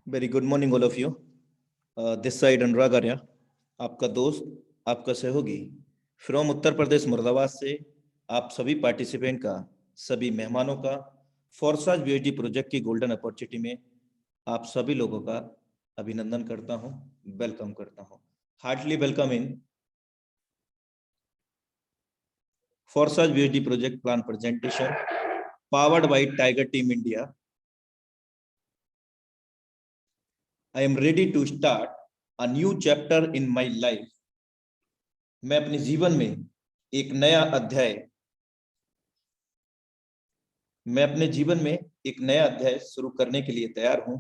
Very good morning all of you. This side Anurag Arya, आपका दोस्त, आपका सहयोगी फ्रॉम उत्तर प्रदेश मुरादाबाद से आप सभी पार्टिसिपेंट का, सभी मेहमानों का फॉरसाज बीएचडी प्रोजेक्ट की गोल्डन अपॉर्चुनिटी में आप सभी लोगों का अभिनंदन करता हूं, वेलकम करता हूं। हार्टली वेलकम इन फॉरसाज BHD project plan presentation powered by tiger team India. I am ready to start a new chapter in my life. मैं अपने जीवन में एक नया अध्याय शुरू करने के लिए तैयार हूं।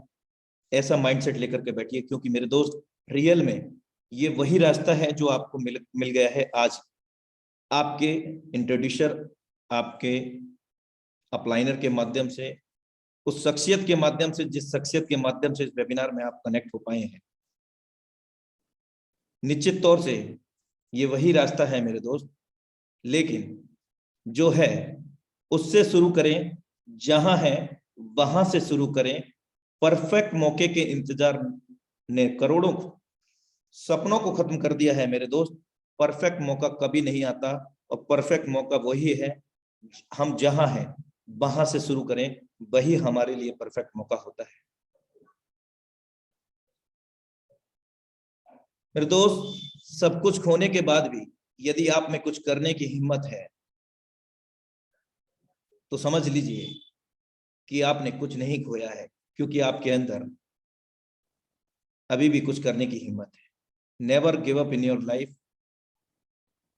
ऐसा माइंडसेट लेकर के बैठिए, क्योंकि मेरे दोस्त रियल में ये वही रास्ता है जो आपको मिल गया है आज आपके इंट्रोड्यूसर, आपके अपलाइनर के माध्यम से, उस शख्सियत के माध्यम से जिस शख्सियत के माध्यम से इस वेबिनार में आप कनेक्ट हो पाए हैं। निश्चित तौर से ये वही रास्ता है मेरे दोस्त, लेकिन जो है उससे शुरू करें, जहां है वहां से शुरू करें। परफेक्ट मौके के इंतजार ने करोड़ों सपनों को खत्म कर दिया है मेरे दोस्त। परफेक्ट मौका कभी नहीं आता, और परफेक्ट मौका वही है, हम जहां हैं वहां से शुरू करें, वही हमारे लिए परफेक्ट मौका होता है मेरे दोस्त। सब कुछ खोने के बाद भी यदि आप में कुछ करने की हिम्मत है तो समझ लीजिए कि आपने कुछ नहीं खोया है, क्योंकि आपके अंदर अभी भी कुछ करने की हिम्मत है। Never give up in your life,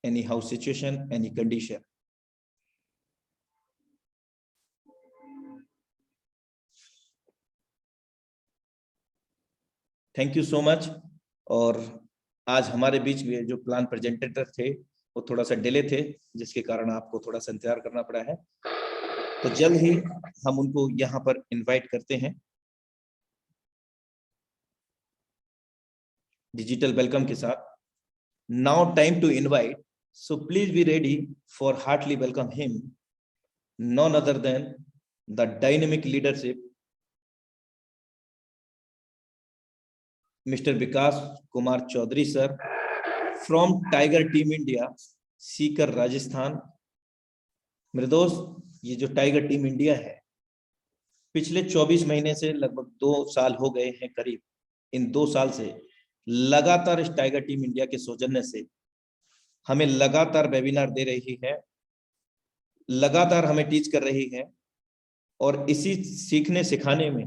any how situation, any condition. Thank you so much. और आज हमारे बीच में जो प्लान प्रेजेंटेटर थे वो थोड़ा सा डिले थे, जिसके कारण आपको थोड़ा सा इंतजार करना पड़ा है। तो जल्द ही हम उनको यहाँ पर इनवाइट करते हैं डिजिटल वेलकम के साथ। Now time to invite, so please be ready for heartly welcome him, none other than the dynamic leadership mister Vikas Kumar Chaudhary sir from Tiger team India, Sikar Rajasthan. मेरे दोस्त, ये जो टाइगर टीम इंडिया है, पिछले 24 महीने से लगभग 2 साल हो गए हैं करीब। इन 2 साल से लगातार इस टाइगर टीम इंडिया के सौजन्य से हमें लगातार वेबिनार दे रही है, लगातार हमें टीच कर रही है, और इसी सीखने सिखाने में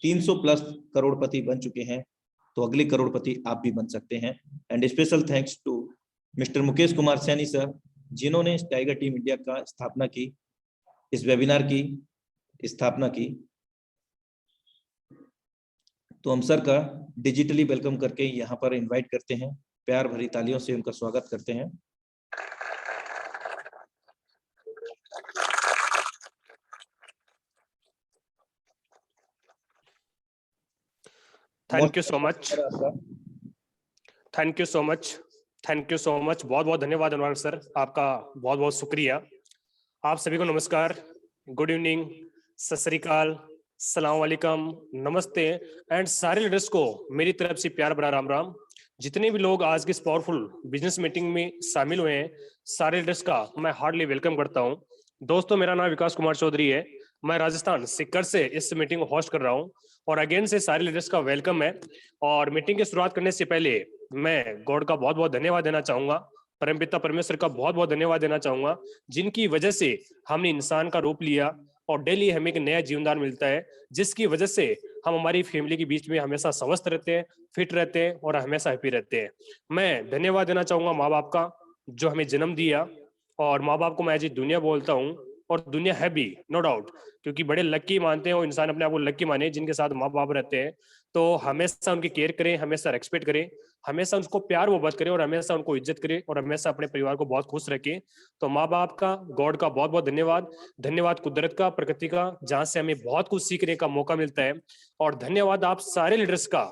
300 प्लस करोड़पति बन चुके हैं। तो अगले करोड़पति आप भी बन सकते हैं। And special thanks to mister Mukesh Kumar Saini sir, जिन्होंने इस टाइगर टीम इंडिया का स्थापना की, इस वेबिनार की स्थापना की। तो हम सर का डिजिटली वेलकम करके यहाँ पर इनवाइट करते हैं, प्यार भरी तालियों से उनका स्वागत करते हैं। Thank you so much, thank you so much, thank you so much. बहुत बहुत धन्यवाद अनुराग सर, आपका बहुत बहुत शुक्रिया। आप सभी को नमस्कार, गुड इवनिंग, सत श्री अकाल, सलाम वालेकुम, नमस्ते एंड सारे लीडर्स को मेरी तरफ से प्यार भरा राम राम। जितने भी लोग आज की इस पावरफुल बिजनेस मीटिंग में शामिल हुए हैं, सारे लीडर्स का मैं हार्डली वेलकम करता हूं। दोस्तों, मेरा नाम विकास कुमार चौधरी है, मैं राजस्थान सीकर से इस मीटिंग को होस्ट कर रहा हूं, और अगेन से सारे लीडर्स का वेलकम है। और मीटिंग की शुरुआत करने से पहले मैं गॉड का बहुत बहुत धन्यवाद देना चाहूंगा, परमपिता परमेश्वर का बहुत बहुत धन्यवाद देना चाहूंगा, जिनकी वजह से हमने इंसान का रूप लिया और डेली हमें एक नया जीवनदान मिलता है, जिसकी वजह से हम हमारी फैमिली के बीच में हमेशा स्वस्थ रहते हैं, फिट रहते हैं और हमेशा हैप्पी रहते हैं। मैं धन्यवाद देना चाहूंगा माँ बाप का, जो हमें जन्म दिया, और माँ बाप को मैं आज दुनिया बोलता हूँ, और दुनिया है भी नो डाउट, क्योंकि बड़े लक्की मानते हैं, और इंसान अपने आप को लक्की माने जिनके साथ माँ बाप रहते हैं। तो हमेशा उनकी केयर करें, हमेशा रेस्पेक्ट करें, हमेशा उनको प्यार मोहब्बत करें, और हमेशा उनको इज्जत करें, और हमेशा अपने परिवार को बहुत खुश रखें। तो माँ बाप का, गॉड का बहुत बहुत धन्यवाद, धन्यवाद कुदरत का, प्रकृति का, जहां से हमें बहुत कुछ सीखने का मौका मिलता है। और धन्यवाद आप सारे लीडर्स का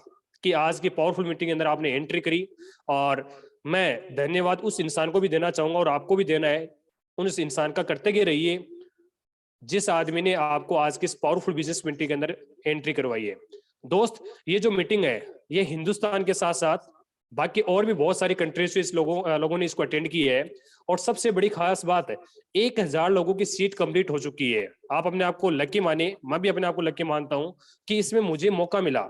कि आज की पावरफुल मीटिंग के अंदर आपने एंट्री करी। और मैं धन्यवाद उस इंसान को भी देना चाहूंगा, और आपको भी देना है, उस इंसान का करते गए रहिए जिस आदमी ने आपको आज के इस पावरफुल बिजनेस मीटिंग के अंदर एंट्री करवाई है। दोस्त ये जो मीटिंग है ये हिंदुस्तान के साथ साथ बाकी और भी बहुत सारी कंट्रीज से इस लोगों ने इसको अटेंड की है। और सबसे बड़ी खास बात है 1000 लोगों की सीट कंप्लीट हो चुकी है। आप अपने आप को लकी माने, मैं भी अपने आप को लकी मानता हूं कि इसमें मुझे मौका मिला,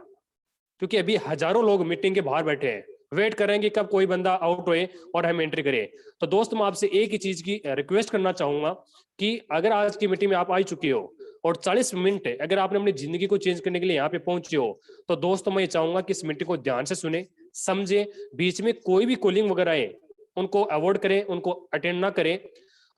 क्योंकि अभी हजारों लोग मीटिंग के बाहर बैठे हैं, वेट करेंगे कब कोई बंदा आउट होए और हम एंट्री करें। तो दोस्त मैं आपसे एक ही चीज की रिक्वेस्ट करना चाहूंगा कि अगर आज की मीटिंग में आप आ चुके हो और 40 मिनट अगर आपने अपनी जिंदगी को चेंज करने के लिए यहाँ पे पहुंचे हो, तो दोस्तों मैं ये चाहूंगा कि इस मीटिंग को ध्यान से सुने, समझे, बीच में कोई भी कॉलिंग वगैरह है उनको अवॉइड करें, उनको अटेंड ना करें,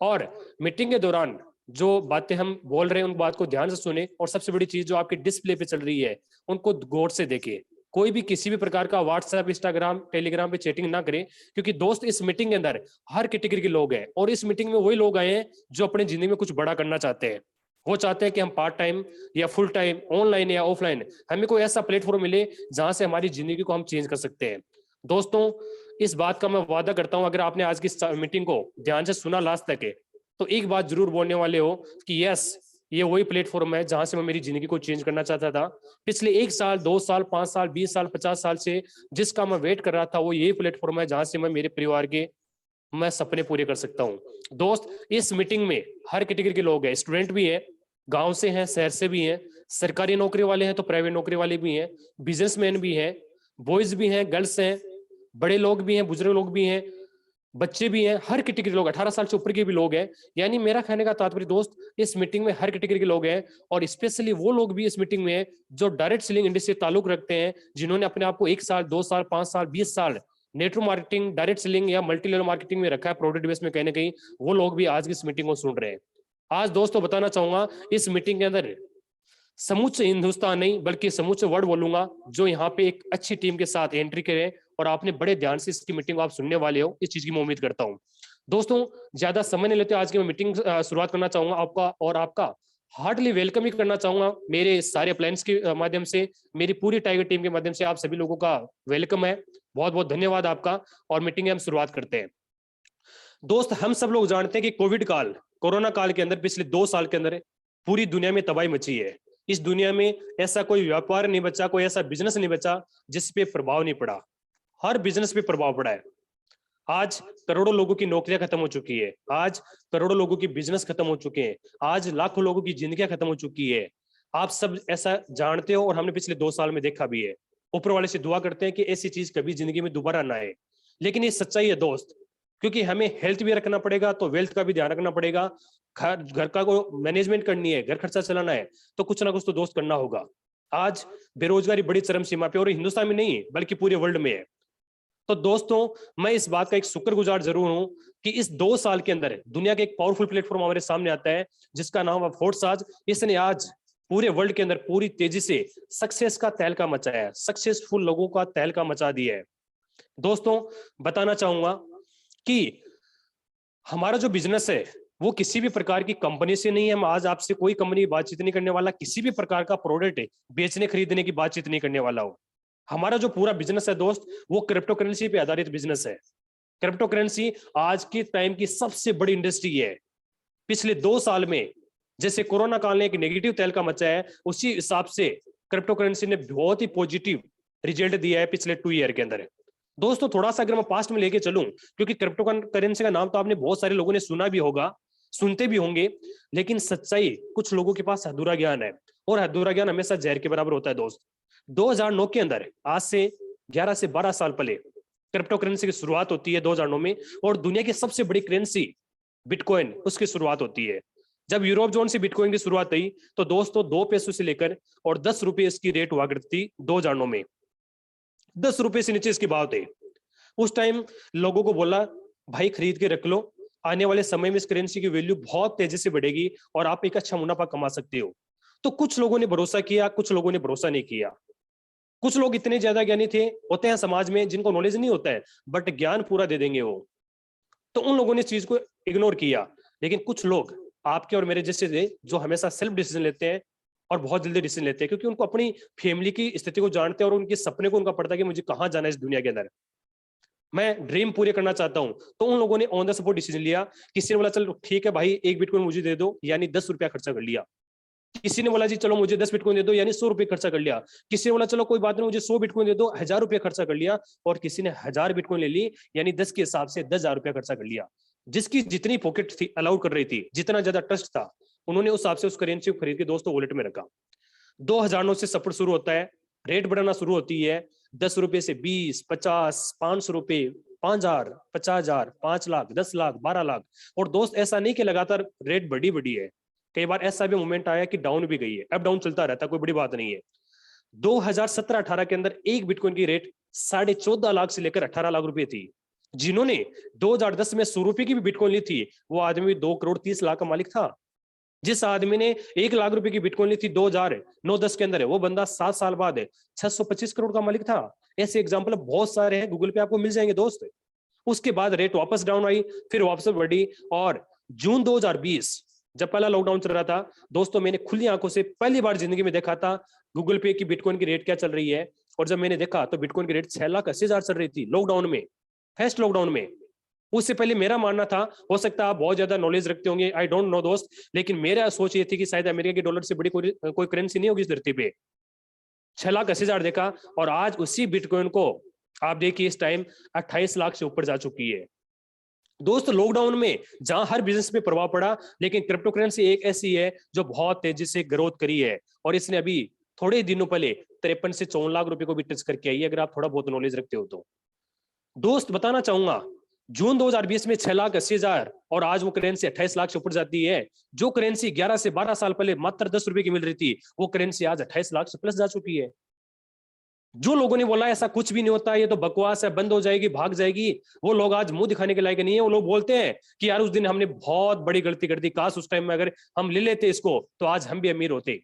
और मीटिंग के दौरान जो बातें हम बोल रहे हैं उन बात को ध्यान से सुने, और सबसे बड़ी चीज जो आपके डिस्प्ले पे चल रही है उनको गौर से देखें। कोई भी किसी भी प्रकार का व्हाट्सएप, इंस्टाग्राम, टेलीग्राम पे चैटिंग ना करें, क्योंकि दोस्त इस मीटिंग के अंदर हर कैटेगरी के लोग हैं, और इस मीटिंग में वही लोग आए हैं जो अपनी जिंदगी में कुछ बड़ा करना चाहते हैं। वो चाहते हैं कि हम पार्ट टाइम या फुल टाइम, ऑनलाइन या ऑफलाइन, हमें कोई ऐसा प्लेटफॉर्म मिले जहां से हमारी जिंदगी को हम चेंज कर सकते हैं। दोस्तों इस बात का मैं वादा करता हूं, अगर आपने आज की मीटिंग को ध्यान से सुना लास्ट तक तो एक बात जरूर बोलने वाले हो कि यस, ये वही प्लेटफॉर्म है जहां से मैं मेरी जिंदगी को चेंज करना चाहता था। पिछले 1 साल, 2 साल, 5 साल, 20 साल, 50 साल से जिसका मैं वेट कर रहा था, वो यही प्लेटफॉर्म है जहां से मैं मेरे परिवार के मैं सपने पूरे कर सकता हूं। दोस्त इस मीटिंग में हर कैटेगरी के लोग हैं, स्टूडेंट भी है, गांव से हैं, शहर से भी हैं, सरकारी नौकरी वाले हैं तो प्राइवेट नौकरी वाले भी हैं, बिजनेसमैन भी हैं, बॉयज भी हैं, गर्ल्स हैं, बड़े लोग भी हैं, बुजुर्ग लोग भी हैं, बच्चे भी हैं, हर कैटेगरी के लोग, 18 साल से ऊपर के भी लोग हैं। यानी मेरा कहने का तात्पर्य दोस्त, इस मीटिंग में हर कैटेगरी के लोग हैं, और स्पेशली वो लोग भी इस मीटिंग में हैं जो डायरेक्ट सेलिंग इंडस्ट्री से ताल्लुक रखते हैं, जिन्होंने अपने आप को 1 साल, 2 साल, 5 साल, 20 साल नेटवर्क मार्केटिंग, डायरेक्ट सेलिंग या मल्टी लेवल मार्केटिंग में रखा है, प्रोडक्ट बेस में कहीं ना कहीं वो लोग भी आज की इस मीटिंग को सुन रहे हैं। आज दोस्तों बताना चाहूंगा, इस मीटिंग के अंदर समूचे हिंदुस्तान नहीं बल्कि समूचे वर्ड बोलूंगा जो यहाँ पे एक अच्छी टीम के साथ एंट्री करें, और आपने बड़े ध्यान से इसकी मीटिंग को आप सुनने वाले हो, इस चीज की मैं उम्मीद करता हूँ। दोस्तों ज्यादा समय नहीं लेते, आज की मैं मीटिंग शुरुआत करना चाहूंगा आपका, और आपका हार्डली वेलकम ही करना चाहूंगा मेरे सारे प्लान्स के माध्यम से, मेरी पूरी टाइगर टीम के माध्यम से आप सभी लोगों का वेलकम है। बहुत बहुत धन्यवाद आपका, और मीटिंग हम शुरुआत करते हैं। दोस्त हम सब लोग जानते हैं कि कोविड काल, कोरोना काल के अंदर पिछले 2 साल के अंदर पूरी दुनिया में तबाही मची है। इस दुनिया में ऐसा कोई व्यापार नहीं बचा, कोई ऐसा बिजनेस नहीं बचा जिस पे प्रभाव नहीं पड़ा। हर बिजनेस पे प्रभाव पड़ा है। आज करोड़ों लोगों की नौकरियां खत्म हो चुकी है, आज करोड़ों लोगों की बिजनेस खत्म हो चुके हैं, आज लाखों लोगों की जिंदगियां खत्म हो चुकी है। आप सब ऐसा जानते हो, और हमने पिछले 2 साल में देखा भी है। ऊपर वाले से दुआ करते हैं कि ऐसी चीज कभी जिंदगी में दोबारा ना आए। लेकिन ये सच्चाई है दोस्त, क्योंकि हमें हेल्थ भी रखना पड़ेगा तो वेल्थ का भी ध्यान रखना पड़ेगा, घर का को मैनेजमेंट करनी है, घर खर्चा चलाना है, तो कुछ ना कुछ तो दोस्त करना होगा। आज बेरोजगारी बड़ी चरम सीमा पे, और हिंदुस्तान में नहीं बल्कि पूरे वर्ल्ड में है। तो दोस्तों मैं इस बात का एक शुक्रगुजार जरूर हूं कि इस 2 साल के अंदर दुनिया के एक पावरफुल प्लेटफॉर्म हमारे सामने आता है जिसका नाम है फोर्साज। इसने आज पूरे वर्ल्ड के अंदर पूरी तेजी से सक्सेस का तहलका मचाया है, सक्सेसफुल लोगों का तहलका मचा दिया है। दोस्तों बताना चाहूंगा कि हमारा जो बिजनेस है वो किसी भी प्रकार की कंपनी से नहीं है। मैं आज आपसे कोई कंपनी की बातचीत नहीं करने वाला, किसी भी प्रकार का प्रोडक्ट बेचने खरीदने की बातचीत नहीं करने वाला हूं। हमारा जो पूरा बिजनेस है दोस्त, वो क्रिप्टो करेंसी पे आधारित बिजनेस है। क्रिप्टो करेंसी आज के टाइम की सबसे बड़ी इंडस्ट्री है। पिछले 2 साल में जैसे कोरोना काल ने एक नेगेटिव तहलका मचाया है, उसी हिसाब से क्रिप्टो करेंसी ने बहुत ही पॉजिटिव रिजल्ट दिया है पिछले 2 ईयर के अंदर। दोस्तों थोड़ा सा अगर मैं पास्ट में लेके चलूं, क्योंकि क्रिप्टो करेंसी का नाम तो आपने बहुत सारे लोगों ने सुना भी होगा, सुनते भी होंगे, लेकिन सच्चाई कुछ लोगों के पास अधूरा ज्ञान है, और अधूरा ज्ञान हमेशा जहर के बराबर होता है दोस्त। 2009 के अंदर, आज से 11 से 12 साल पहले क्रिप्टो करेंसी की शुरुआत होती है 2009 में, और दुनिया की सबसे बड़ी करेंसी बिटकॉइन उसकी शुरुआत होती है। जब यूरोप जोन से बिटकॉइन की शुरुआत हुई तो दोस्तों 2 पैसों से लेकर और 10 रुपए इसकी रेट हुआ करती थी। 2009 में 10 रुपए से नीचे इसके भाव थे। उस टाइम लोगों को बोला भाई खरीद के रख लो, आने वाले समय में इस करेंसी की वैल्यू बहुत तेजी से बढ़ेगी और आप एक अच्छा मुनाफा कमा सकते हो। तो कुछ लोगों ने भरोसा किया, कुछ लोगों ने भरोसा नहीं किया। कुछ लोग इतने ज्यादा ज्ञानी थे, होते हैं समाज में जिनको नॉलेज नहीं होता है बट ज्ञान पूरा दे देंगे वो, तो उन लोगों ने इस चीज को इग्नोर किया। लेकिन कुछ लोग आपके और मेरे जैसे थे जो हमेशा सेल्फ डिसीजन लेते हैं और बहुत जल्दी डिसीजन लेते हैं, क्योंकि उनको अपनी फैमिली की स्थिति को जानते हैं और उनके सपने को उनका पड़ता है कि मुझे कहाँ जाना है इस दुनिया के अंदर, मैं ड्रीम पूरे करना चाहता हूं। तो उन लोगों ने ऑन द स्पॉट डिसीजन लिया। किसी ने बोला चल ठीक है भाई 1 बिटकॉइन मुझे दे दो, यानी 10 रुपया खर्चा कर लिया। किसी ने बोला जी चलो मुझे 10 बिटकॉइन दे दो, यानी 100 रुपए खर्चा कर लिया। किसी ने बोला चलो कोई बात नहीं मुझे 100 बिटकॉइन दे दो, 1000 रुपये खर्चा कर लिया। और किसी ने 1000 बिटकॉइन ले ली, यानी 10 के हिसाब से 10,000 रुपया खर्चा कर लिया। जिसकी जितनी पॉकेट थी अलाउ कर रही थी, जितना ज्यादा ट्रस्ट था, उन्होंने उस हिसाब से उस करेंसी को खरीद के दोस्तों वॉलेट में रखा। 2009 से सपोर्ट शुरू होता है, रेट बढ़ाना शुरू होती है, 10 रुपए से 20, 50, 500 रुपए, 5,000, 50,000, 5 लाख, 10 लाख, 12 लाख। और दोस्त ऐसा नहीं कि लगातार रेट बढ़ी है, कई बार ऐसा भी मोमेंट आया कि डाउन भी गई है, अप डाउन चलता रहता है, कोई बड़ी बात नहीं है। 2017-18 के अंदर एक बिटकॉइन की रेट 14.5 लाख से लेकर 18 लाख रुपए थी। जिन्होंने 2010 में 100 रुपए की भी बिटकॉइन ली थी, वो आदमी 2 करोड़ 30 लाख का मालिक था। जिस आदमी ने 1 लाख रुपए की बिटकॉइन ली थी 2009-10 के अंदर, वो बंदा 7 साल बाद 625 करोड़ का मालिक था। ऐसे एग्जाम्पल बहुत सारे हैं, गूगल पे आपको मिल जाएंगे दोस्त। उसके बाद रेट वापस डाउन आई, फिर वापस बढ़ी, और जून 2020 जब पहला लॉकडाउन चल रहा था दोस्तों, मैंने खुली आंखों से पहली बार जिंदगी में देखा था गूगल पे की बिटकॉइन की रेट क्या चल रही है। और जब मैंने देखा तो बिटकॉइन की रेट 6,80,000 चल रही थी लॉकडाउन में, फर्स्ट लॉकडाउन में। उससे पहले मेरा मानना था, हो सकता है आप बहुत ज्यादा नॉलेज रखते होंगे, आई डोंट नो दोस्त, लेकिन मेरा सोच ये थी कि शायद अमेरिका के डॉलर से बड़ी कोई करेंसी नहीं होगी इस धरती पे। 6,80,000 देखा, और आज उसी बिटकॉइन को आप देखिए इस टाइम 28 लाख से ऊपर जा चुकी है। दोस्त लॉकडाउन में जहां हर बिजनेस पे प्रभाव पड़ा, लेकिन क्रिप्टो करेंसी एक ऐसी है जो बहुत तेजी से ग्रोथ करी है, और इसने अभी थोड़े दिनों पहले 53 से 54 लाख रुपए को भी टच करके आई है, अगर आप थोड़ा बहुत नॉलेज रखते हो तो। दोस्त बताना चाहूंगा, जून 2020 में 6,80,000 और आज वो करेंसी 28 लाख से ऊपर जाती है। जो करेंसी 11 से 12 साल पहले मात्र 10 रुपए की मिल रही थी, वो करेंसी आज 28 लाख से प्लस जा चुकी है। जो लोगों ने बोला ऐसा कुछ भी नहीं होता, ये तो बकवास है, बंद हो जाएगी, भाग जाएगी, वो लोग आज मुंह दिखाने के लायक नहीं है। वो लोग बोलते हैं कि यार उस दिन हमने बहुत बड़ी गलती कर दी, काश उस टाइम में अगर हम ले लेते इसको तो आज हम भी अमीर होते।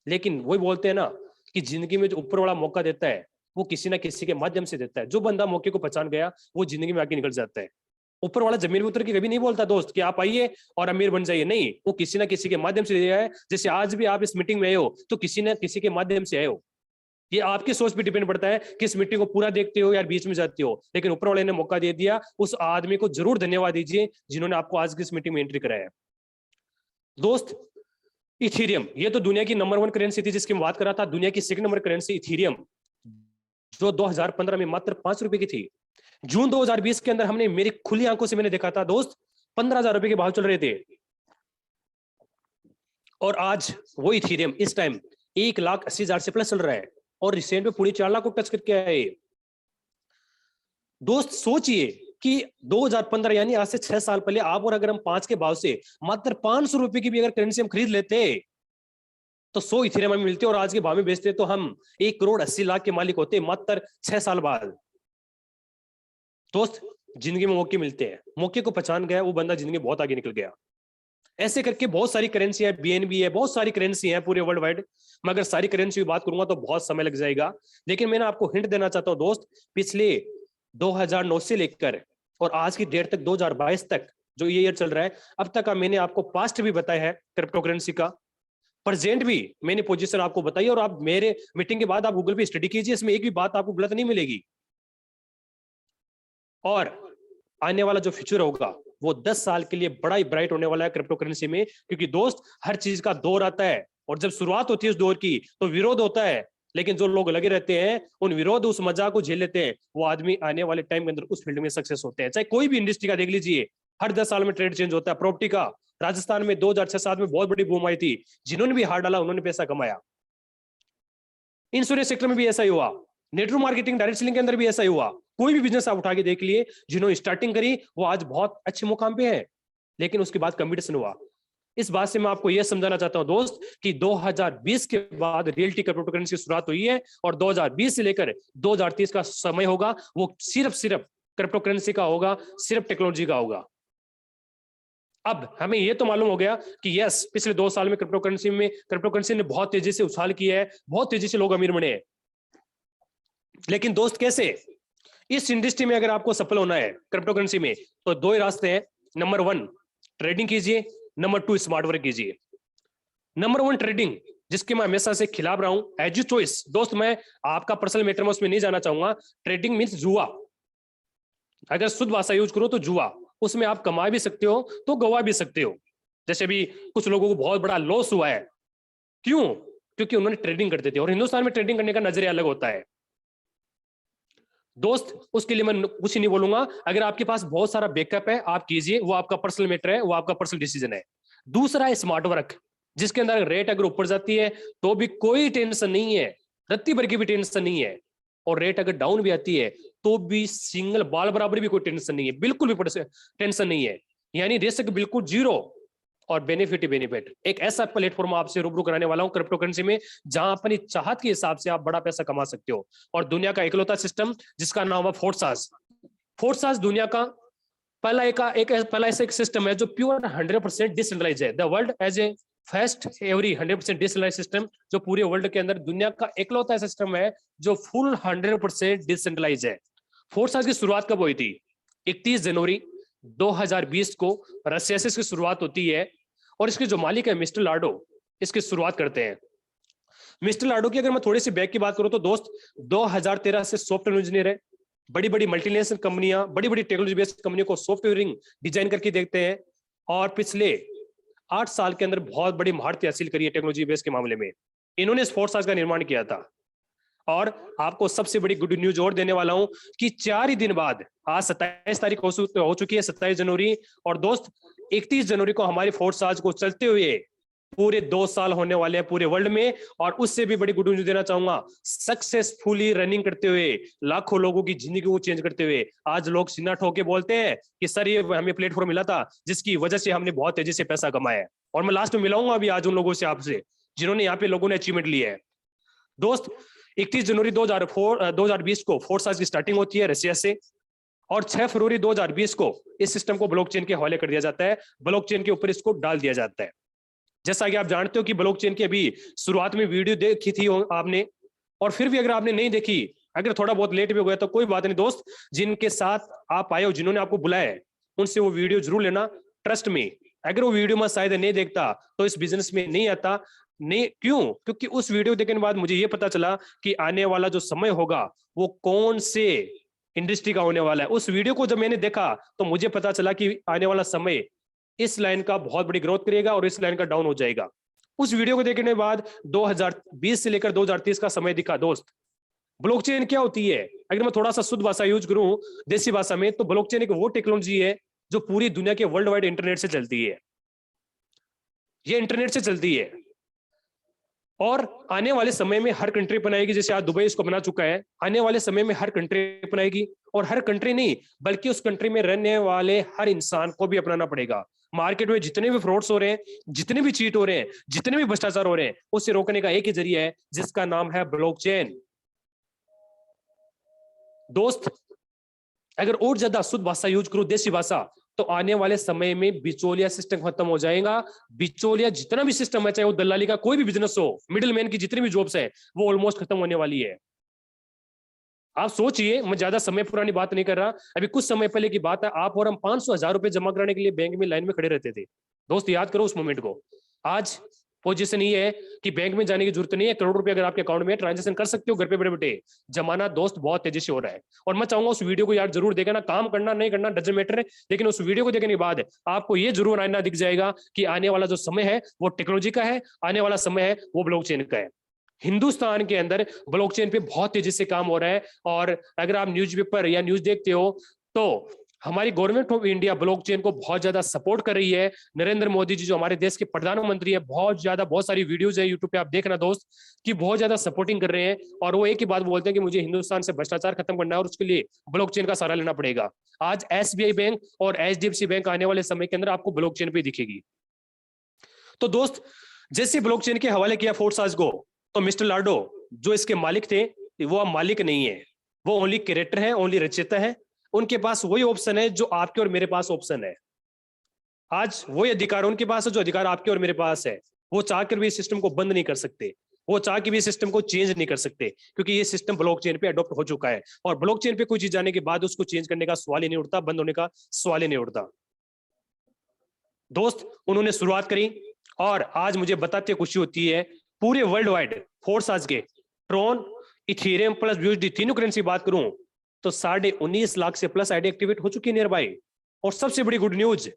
लेकिन वही बोलते हैं ना कि जिंदगी में जो ऊपर वाला मौका देता है वो किसी ना किसी के माध्यम से देता है। जो बंदा मौके को पहचान गया वो जिंदगी में आगे निकल जाता है। ऊपर वाला जमीन में उतर के कभी नहीं बोलता दोस्त कि आप आइए और अमीर बन जाइए, नहीं, वो किसी ना किसी के माध्यम से दिया है। जैसे आज भी आप इस मीटिंग में आए हो तो किसी ना किसी के माध्यम से आए हो। ये आपकी सोच पे डिपेंड पड़ता है कि इस मीटिंग को पूरा देखते हो या बीच में जाते हो, लेकिन ऊपर वाले ने मौका दे दिया। उस आदमी को जरूर धन्यवाद दीजिए जिन्होंने आपको आज की इस मीटिंग में एंट्री कराया। दोस्त इथेरियम, ये तो दुनिया की नंबर 1 करेंसी थी जिसकी मैं बात कर रहा था। दुनिया की सेकंड नंबर करेंसी इथेरियम, जो 2015 में मात्र 5 रुपए की थी, जून 2020 के अंदर हमने, मेरी खुली आंखों से मैंने देखा था दोस्त, 15,000 रुपए के भाव चल रहे थे। और आज वो इथेरियम इस टाइम 1,80,000 से प्लस चल रहा है, और रिसेंट में पूरी 4 लाख को टच करके आए। दोस्त सोचिए कि 2015 यानी आज से 6 साल पहले आप और अगर हम 5 के भाव से मात्र 500 रुपए की भी अगर करेंसी हम खरीद लेते तो 100 इथेरियम हमें मिलते, और आज के भाव में बेचते तो हम 1 करोड़ 80 लाख के मालिक होते मात्र 6 साल बाद। दोस्त जिंदगी में मौके मिलते हैं, मौके को पहचान गया वो बंदा जिंदगी बहुत आगे निकल गया। ऐसे करके बहुत सारी करेंसी है, बीएनबी है, बहुत सारी करेंसी है पूरे वर्ल्ड वाइड। मैं अगर सारी करेंसी की बात करूंगा तो बहुत समय लग जाएगा, लेकिन मैंने आपको हिंट देना चाहता हूं दोस्त, पिछले 2009 से लेकर और आज की डेट तक 2022 तक जो ये ईयर चल रहा है, अब तक मैंने आपको पास्ट भी बताया है क्रिप्टो करेंसी का, प्रेजेंट भी मैंने पोजीशन आपको बताई। और आप मेरे मीटिंग के बाद आप गूगल पे स्टडी कीजिए, इसमें एक भी बात आपको गलत नहीं मिलेगी। और आने वाला जो फ्यूचर होगा वो 10 साल के लिए बड़ा ही ब्राइट होने वाला है क्रिप्टो करेंसी में, क्योंकि दोस्त हर चीज का दौर आता है, और जब शुरुआत होती है उस दौर की तो विरोध होता है, लेकिन जो लोग लगे रहते हैं उन विरोध उस मजाक को झेल लेते हैं, वो आदमी आने वाले टाइम के अंदर उस फील्ड में सक्सेस होते हैं। चाहे कोई भी इंडस्ट्री का देख लीजिए, हर 10 साल में ट्रेड चेंज होता है। प्रॉपर्टी का राजस्थान में 2006-7 में बहुत बड़ी बूम आई थी, जिन्होंने भी हाथ डाला उन्होंने पैसा कमाया। इंश्योरेंस सेक्टर में भी ऐसा ही हुआ, नेटवर्क मार्केटिंग डायरेक्ट सेलिंग के अंदर भी ऐसा ही हुआ। कोई भी बिजनेस आप उठा के देख लिए, जिन्होंने स्टार्टिंग करी वो आज बहुत अच्छे मुकाम पे है, लेकिन उसके बाद कंपटीशन हुआ। इस बात से मैं आपको यह समझाना चाहता हूं दोस्त कि 2020 के बाद रियलिटी क्रिप्टो करेंसी की शुरुआत हुई है, और 2020 से लेकर 2030 का समय होगा वो सिर्फ क्रिप्टो करेंसी का होगा, सिर्फ टेक्नोलॉजी का होगा। अब हमें यह तो मालूम हो गया कि यस, पिछले 2 साल में क्रिप्टो करेंसी ने बहुत तेजी से उछाल किया है, बहुत तेजी से लोग अमीर बने हैं। लेकिन दोस्त कैसे? इस इंडस्ट्री में अगर आपको सफल होना है क्रिप्टो करेंसी में, तो 2 ही रास्ते हैं। नंबर 1 ट्रेडिंग कीजिए, नंबर 2 स्मार्ट वर्क कीजिए। नंबर 1 ट्रेडिंग, जिसके मैं हमेशा से खिलाफ रहा हूं, एज यू चॉइस। दोस्त मैं आपका पर्सनल मैटर में उसमें नहीं जाना चाहूंगा। ट्रेडिंग मीन्स जुआ, अगर शुद्ध भाषा यूज करो तो जुआ। उसमें आप कमा भी सकते हो तो गवा भी सकते हो। जैसे भी कुछ लोगों को बहुत बड़ा लॉस हुआ है, क्यों? क्योंकि उन्होंने ट्रेडिंग करते थे और हिंदुस्तान में ट्रेडिंग करने का नजरिया अलग होता है दोस्त। उसके लिए मैं कुछ नहीं बोलूंगा, अगर आपके पास बहुत सारा बैकअप है आप कीजिए, वो आपका पर्सनल मैटर है, वो आपका पर्सनल डिसीजन है। दूसरा है स्मार्ट वर्क, जिसके अंदर रेट अगर ऊपर जाती है तो भी कोई टेंशन नहीं है, रत्ती भर की भी टेंशन नहीं है, और रेट अगर डाउन भी आती है तो भी सिंगल बाल बराबर भी कोई टेंशन नहीं है, बिल्कुल भी टेंशन नहीं है, यानी रिस्क बिल्कुल जीरो और बेनिफिट ही बेनिफिट। एक ऐसा प्लेटफॉर्म आपसे रूबरू कराने वाला हूं क्रिप्टो करेंसी में, जहां अपनी चाहत के हिसाब से आप बड़ा पैसा कमा सकते हो। और दुनिया का इकलौता सिस्टम जिसका नाम है फोर्सास। फोर्सास दुनिया का पहला ऐसा एक सिस्टम है जो प्योर 100% डिसेंट्रलाइज है। The world as a first every 100% decentralize system, जो पूरे वर्ल्ड के अंदर दुनिया का इकलौता सिस्टम है जो फुल 100% डिसेंट्रलाइज है। फोर्सास की शुरुआत कब हुई थी? 31 जनवरी 2020 को रसिया से इसकी शुरुआत होती है, और इसके जो मालिक है मिस्टर लार्डो इसकी शुरुआत करते हैं। मिस्टर लार्डो की अगर मैं थोड़ी सी बैक की बात करूं तो दोस्त 2013 से सॉफ्टवेयर इंजीनियर है, बड़ी बड़ी मल्टीनेशनल कंपनियां, बड़ी बड़ी टेक्नोलॉजी बेस्ड कंपनियों को सॉफ्टवेयरिंग डिजाइन करके देखते हैं, और पिछले 8 साल के अंदर बहुत बड़ी महारत हासिल करी है टेक्नोलॉजी बेस्ड के मामले में। इन्होंने इस फोर्सास का निर्माण किया था। और आपको सबसे बड़ी गुड न्यूज और देने वाला हूं कि 4 ही दिन बाद, आज 27 तारीख हो चुकी है, 27 जनवरी, और दोस्त 31 जनवरी को हमारी फोर्सास को चलते हुए पूरे 2 साल होने वाले हैं पूरे वर्ल्ड में। और उससे भी बड़ी गुड न्यूज देना चाहूंगा, सक्सेसफुली रनिंग करते हुए, लाखों लोगों की जिंदगी को चेंज करते हुए। आज लोग सीना ठोक के बोलते हैं कि सर ये हमें प्लेटफॉर्म मिला था जिसकी वजह से हमने बहुत तेजी से पैसा कमाया है, और मैं लास्ट में मिलाऊंगा अभी आज उन लोगों से आपसे जिन्होंने यहाँ पे लोगों ने अचीवमेंट लिया है। दोस्त 31 जनवरी 2020 को फोर्सास की स्टार्टिंग होती है रसिया से, और 6 फरवरी 2020 को इस सिस्टम को ब्लॉकचेन के हवाले कर दिया जाता है, ब्लॉकचेन के ऊपर इसको डाल दिया जाता है। जैसा कि आप जानते हो कि ब्लॉकचेन की अभी शुरुआत में वीडियो देखी थी आपने, और फिर भी अगर आपने नहीं देखी, अगर थोड़ा बहुत लेट भी हो गया तो कोई बात नहीं दोस्त, जिनके साथ आप आए हो, जिन्होंने आपको बुलाया है, उनसे वो वीडियो जरूर लेना। ट्रस्ट में, अगर वो वीडियो मैं शायद नहीं देखता तो इस बिजनेस में नहीं आता। नहीं, क्यों? क्योंकि उस वीडियो देखने के बाद मुझे ये पता चला कि आने वाला जो समय होगा वो कौन से इंडस्ट्री का होने वाला है। उस वीडियो को जब मैंने देखा तो मुझे पता चला कि आने वाला समय इस लाइन का बहुत बड़ी ग्रोथ करेगा और इस लाइन का डाउन हो जाएगा। उस वीडियो को देखने के बाद 2020 से लेकर 2030 का समय दिखा दोस्त। ब्लॉकचेन क्या होती है? अगर मैं थोड़ा सा शुद्ध भाषा यूज करूं, देसी भाषा में, तो ब्लॉकचेन एक वो टेक्नोलॉजी है जो पूरी दुनिया के वर्ल्ड वाइड इंटरनेट से चलती है। ये इंटरनेट से चलती है और आने वाले समय में हर कंट्री अपनाएगी। जैसे आज दुबई इसको बना चुका है, आने वाले समय में हर कंट्री अपनाएगी, और हर कंट्री नहीं बल्कि उस कंट्री में रहने वाले हर इंसान को भी अपनाना पड़ेगा। मार्केट में जितने भी फ्रॉड्स हो रहे हैं, जितने भी चीट हो रहे हैं, जितने भी भ्रष्टाचार हो रहे हैं, उसे रोकने का एक ही जरिया है जिसका नाम है ब्लॉकचेन। दोस्त अगर और ज्यादा शुद्ध भाषा यूज करूं, देसी भाषा, तो आने वाले समय में बिचौलिया सिस्टम खत्म हो जाएगा। बिचौलिया जितना भी सिस्टम है, चाहे वो दलाली का कोई भी बिजनेस हो, मिडिल मैन की जितनी भी जॉब्स है, वो ऑलमोस्ट खत्म होने वाली है। आप सोचिए, मैं ज्यादा समय पुरानी बात नहीं कर रहा, अभी कुछ समय पहले की बात है, आप और हम 500,000 रुपए जमा कराने के लिए बैंक में लाइन में खड़े रहते थे। दोस्त याद करो उस मोमेंट को। आज पोजीशन ये है कि बैंक में जाने की जरूरत नहीं है, करोड़ रुपए अगर आपके अकाउंट में ट्रांजेक्शन कर सकते हो घर पे बैठे बैठे। जमाना दोस्त बहुत तेजी से हो रहा है, और मैं चाहूंगा उस वीडियो को यार जरूर देखना। काम करना नहीं करना डजंट मैटर है, लेकिन उस वीडियो को देखने के बाद आपको ये जरूर आईना दिख जाएगा कि आने वाला जो समय है वो टेक्नोलॉजी का है, आने वाला समय है वो ब्लॉकचेन का है। हिंदुस्तान के अंदर ब्लॉकचेन पे बहुत तेजी से काम हो रहा है, और अगर आप न्यूज़पेपर या न्यूज देखते हो तो हमारी गवर्नमेंट ऑफ इंडिया ब्लॉकचेन को बहुत ज्यादा सपोर्ट कर रही है। नरेंद्र मोदी जी जो हमारे देश के प्रधानमंत्री है, बहुत सारी वीडियोज है यूट्यूब पे, आप देखना दोस्त, कि बहुत ज्यादा सपोर्टिंग कर रहे हैं, और वो एक ही बात बोलते हैं कि मुझे हिंदुस्तान से भ्रष्टाचार खत्म करना है और उसके लिए ब्लॉकचेन का सहारा लेना पड़ेगा। आज SBI बैंक और HDFC बैंक आने वाले समय के अंदर आपको ब्लॉकचेन पे दिखेगी। तो दोस्त जैसे ब्लॉकचेन के हवाले किया फोर्सास को, तो मिस्टर लार्डो जो इसके मालिक थे, वो अब मालिक नहीं है, वो ओनली क्रिएटर है, ओनली रचयिता है। उनके पास वही ऑप्शन है जो आपके और मेरे पास ऑप्शन है। आज वही अधिकार उनके पास है जो अधिकार आपके और मेरे पास है। वो चाहकर भी इस सिस्टम को बंद नहीं कर सकते, वो चाह के भी सिस्टम को चेंज नहीं कर सकते, क्योंकि ये सिस्टम ब्लॉकचेन पे अडॉप्ट हो चुका है, और ब्लॉकचेन पे कोई चीज जाने के बाद उसको चेंज करने का सवाल ही नहीं उठता, बंद होने का सवाल ही नहीं उठता। दोस्त उन्होंने शुरुआत करी, और आज मुझे बताते खुशी होती है पूरे वर्ल्ड वाइड फोर्सास के ट्रोन, इथेरियम प्लस USD तीनों करेंसी बात करूं तो 19.5 लाख से प्लस आईडी एक्टिवेट हो चुकी है नियर बाई। और सबसे बड़ी गुड न्यूज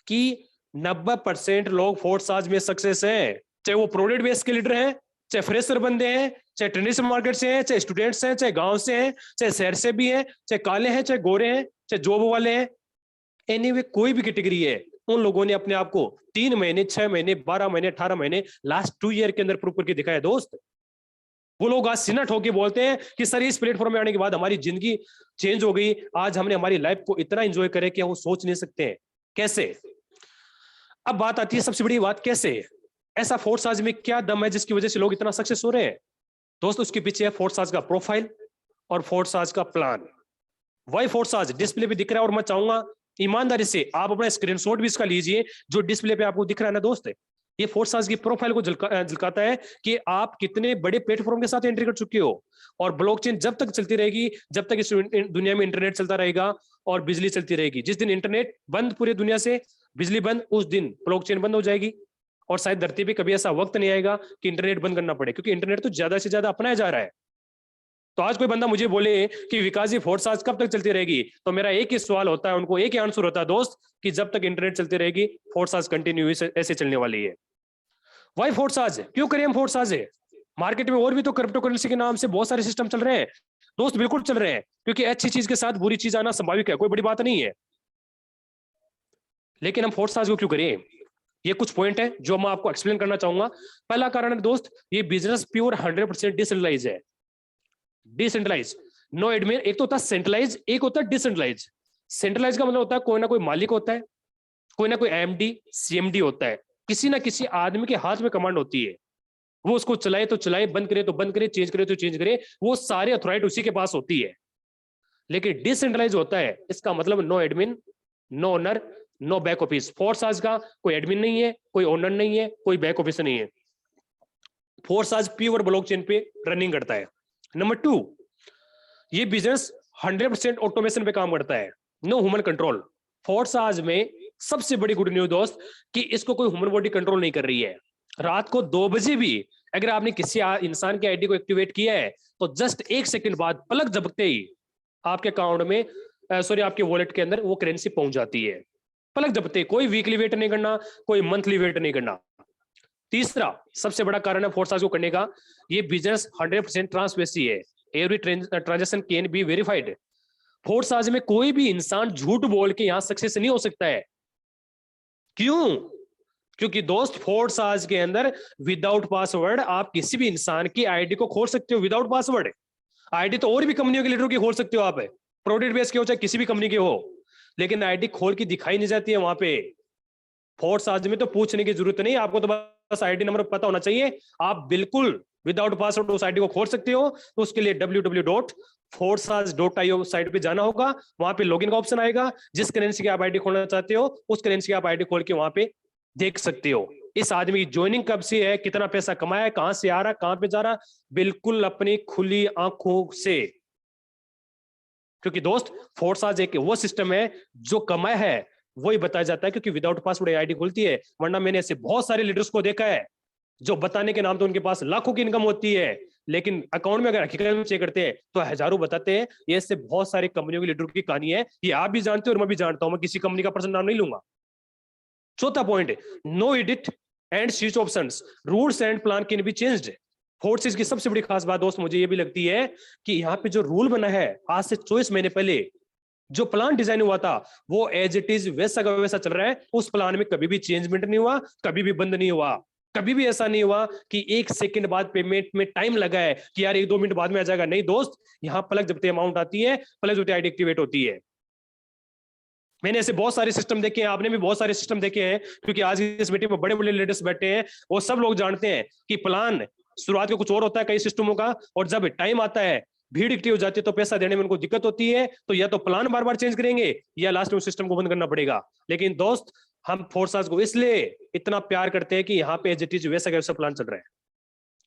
कि 90% लोग फोर्सास में सक्सेस हैं। चाहे वो प्रोडक्ट बेस के लीडर हैं, चाहे फ्रेशर बंदे हैं, चाहे ट्रेडिशनल मार्केट से हैं, चाहे स्टूडेंट्स हैं, चाहे गांव से हैं, चाहे शहर से भी हैं, चाहे काले हैं, चाहे गोरे हैं, चाहे जॉब वाले हैं, एनीवे कोई भी कैटेगरी है, उन लोगों ने अपने आप को 3 महीने, 6 महीने, 12 महीने, 18 महीने, लास्ट 2 ईयर के अंदर प्रूव करके दिखाया दोस्त। वो लोग आज सिनट होके बोलते हैं कि सर इस प्लेटफॉर्म में आने के बाद हमारी जिंदगी चेंज हो गई, आज हमने हमारी लाइफ को इतना एंजॉय करे कि हम वो सोच नहीं सकते हैं। कैसे? अब बात आती है सबसे बड़ी बात, कैसे? ऐसा फोर्स आज में क्या दम है जिसकी वजह से लोग इतना सक्सेस हो रहे हैं? दोस्तों उसके पीछे है फोर्स आज का प्रोफाइल और फोर्स आज का प्लान। वही फोर्स आज डिस्प्ले पे दिख रहा है, और मैं चाहूंगा ईमानदारी से आप अपना स्क्रीनशॉट भी इसका लीजिए, जो डिस्प्ले पे आपको दिख रहा है ना दोस्त, ये फोर्स आज की प्रोफाइल को झलकाता है कि आप कितने बड़े प्लेटफॉर्म के साथ एंट्री कर चुके हो। और ब्लॉकचेन जब तक चलती रहेगी, जब तक इस दुनिया में इंटरनेट चलता रहेगा और बिजली चलती रहेगी, जिस दिन इंटरनेट बंद पूरी दुनिया से, बिजली बंद, उस दिन ब्लॉकचेन बंद हो जाएगी। और शायद धरती पे कभी ऐसा वक्त नहीं आएगा कि इंटरनेट बंद करना पड़े, क्योंकि इंटरनेट तो ज्यादा से ज्यादा अपनाया जा रहा है। तो आज कोई बंदा मुझे बोले कि विकास जी फोर्स आज कब तक चलती रहेगी, तो मेरा एक ही सवाल होता है, उनको एक ही आंसर होता है दोस्त, कि जब तक इंटरनेट चलती रहेगी फोर्स आज कंटिन्यू ऐसे चलने वाली है। वाई फोर्स आज? क्यों करें हम फोर्स आज? मार्केट में और भी तो क्रिप्टो करेंसी के नाम से बहुत सारे सिस्टम चल रहे हैं दोस्त, बिल्कुल चल रहे हैं, क्योंकि अच्छी चीज के साथ बुरी चीज आना स्वाभाविक है, कोई बड़ी बात नहीं है। लेकिन हम फोर्स आज को क्यों करें? ये कुछ पॉइंट है जो मैं आपको एक्सप्लेन करना चाहूंगा। पहला कारण है दोस्त, ये बिजनेस प्योर 100% डिसेंट्रलाइज है। Decentralize, no admin. एक तो होता है सेंट्रलाइज, एक होता है डिसेंट्रलाइज। सेंट्रलाइज का मतलब होता है कोई ना कोई मालिक होता है, कोई ना कोई एमडी, सीएमडी होता है, किसी ना किसी आदमी के हाथ में कमांड होती है, वो उसको चलाए तो चलाए, बंद करे तो बंद करे, चेंज करे तो चेंज करे, वो सारे अथॉरिटी उसी के पास होती है। लेकिन डिसेंट्रलाइज होता है, इसका मतलब no admin, no owner, no back office. Force आज का कोई एडमिन नहीं है, कोई ओनर नहीं है, कोई बैक ऑफिस नहीं है। फोर्स आज प्योर ब्लॉकचेन पे रनिंग करता है। नंबर 2, ये बिजनेस 100% ऑटोमेशन पे काम करता है, नो ह्यूमन कंट्रोल। फोर्स आज में सबसे बड़ी गुड न्यूज दोस्त, कि इसको कोई ह्यूमन बॉडी कंट्रोल नहीं कर रही है। रात को 2 बजे भी अगर आपने किसी इंसान के आईडी को एक्टिवेट किया है, तो जस्ट 1 सेकंड बाद पलक झपकते ही आपके अकाउंट में, सॉरी आपके वॉलेट के अंदर वो करेंसी पहुंच जाती है, पलक झपकते। कोई वीकली वेट नहीं करना, कोई मंथली वेट नहीं करना। तीसरा सबसे बड़ा कारण है फोर्स आज को करने का, ये बिजनेस 100% ट्रांसपेरेंसी है, every transaction can be verified. Force आज में कोई भी इंसान झूठ बोल के यहां सक्सेस नहीं हो सकता है। क्यों? क्योंकि दोस्त फोर्स आज के अंदर विदाउट पासवर्ड आप किसी भी इंसान की आईडी को खोल सकते हो, विदाउट पासवर्ड। आईडी तो और भी कंपनियों के लीडरों की खोल सकते हो आप, प्रोडक्ट बेस के हो चाहे किसी भी कंपनी के हो, लेकिन आईडी खोल के दिखाई नहीं जाती है वहां पे। फोर्स आज में तो पूछने की जरूरत नहीं, आपको तो बस आईडी नंबर पता होना चाहिए, आप बिल्कुल विदाउट पासवर्ड उस आईडी को खोल सकते हो। तो उसके लिए www.forsage.io साइट पे जाना होगा, वहां पे लॉगिन का ऑप्शन आएगा, जिस करेंसी की आप आईडी खोलना चाहते हो उस करेंसी की आप आईडी खोल के वहां पे देख सकते हो इस आदमी की ज्वाइनिंग कब से है, कितना पैसा कमाया है, कहां से आ रहा, कहां पे जा रहा, बिल्कुल अपनी खुली आंखों से। क्योंकि दोस्त फोर्स आज एक वो सिस्टम है जो कमाया है वही बताया जाता है, क्योंकि विदाउट पासवर्ड आईडी खुलती है। वरना मैंने ऐसे बहुत सारे लीडर्स को देखा है जो बताने के नाम तो उनके पास लाखों की इनकम होती है, लेकिन अकाउंट में अगर हकीकत में चेक करते हैं तो हजारों बताते हैं। ये ऐसे बहुत सारे कंपनियों के लीडर की कहानी है, ये आप भी जानते हो और मैं भी जानता हूं, मैं किसी कंपनी का पर्सनल नाम नहीं लूंगा। चौथा point, no edit and switch options, rules and plan can be changed. Forces की सबसे बड़ी खास बात दोस्त मुझे ये भी लगती है कि यहाँ पे जो रूल बना है आज से 24 महीने पहले, जो प्लान डिजाइन हुआ था वो एज इट इज वैसा का वैसा चल रहा है। उस प्लान में कभी भी चेंजमेंट नहीं हुआ, कभी भी बंद नहीं हुआ, कभी भी ऐसा नहीं हुआ कि 1 सेकंड बाद पेमेंट में टाइम लगा है कि यार 1-2 मिनट बाद में आ जाएगा। नहीं दोस्त, यहाँ पलक जबते अमाउंट आती है, पलक जबते आईडी एक्टिवेट होती है। मैंने ऐसे बहुत सारे सिस्टम देखे हैं, आपने भी बहुत सारे सिस्टम देखे हैं, क्योंकि आज इस मीटिंग में बड़े बड़े लीडर्स बैठे हैं, वो सब लोग जानते हैं कि प्लान शुरुआत में कुछ और होता है कई सिस्टमों का, और जब टाइम आता है भीड़ इकट्ठी हो जाती है तो पैसा देने में उनको दिक्कत होती है, तो या तो प्लान बार बार चेंज करेंगे या लास्ट में सिस्टम को बंद करना पड़ेगा। लेकिन दोस्त हम फोर्साज को इसलिए इतना प्यार करते हैं कि यहाँ पे एज इट इज वैसा कैसा प्लान चल रहा है।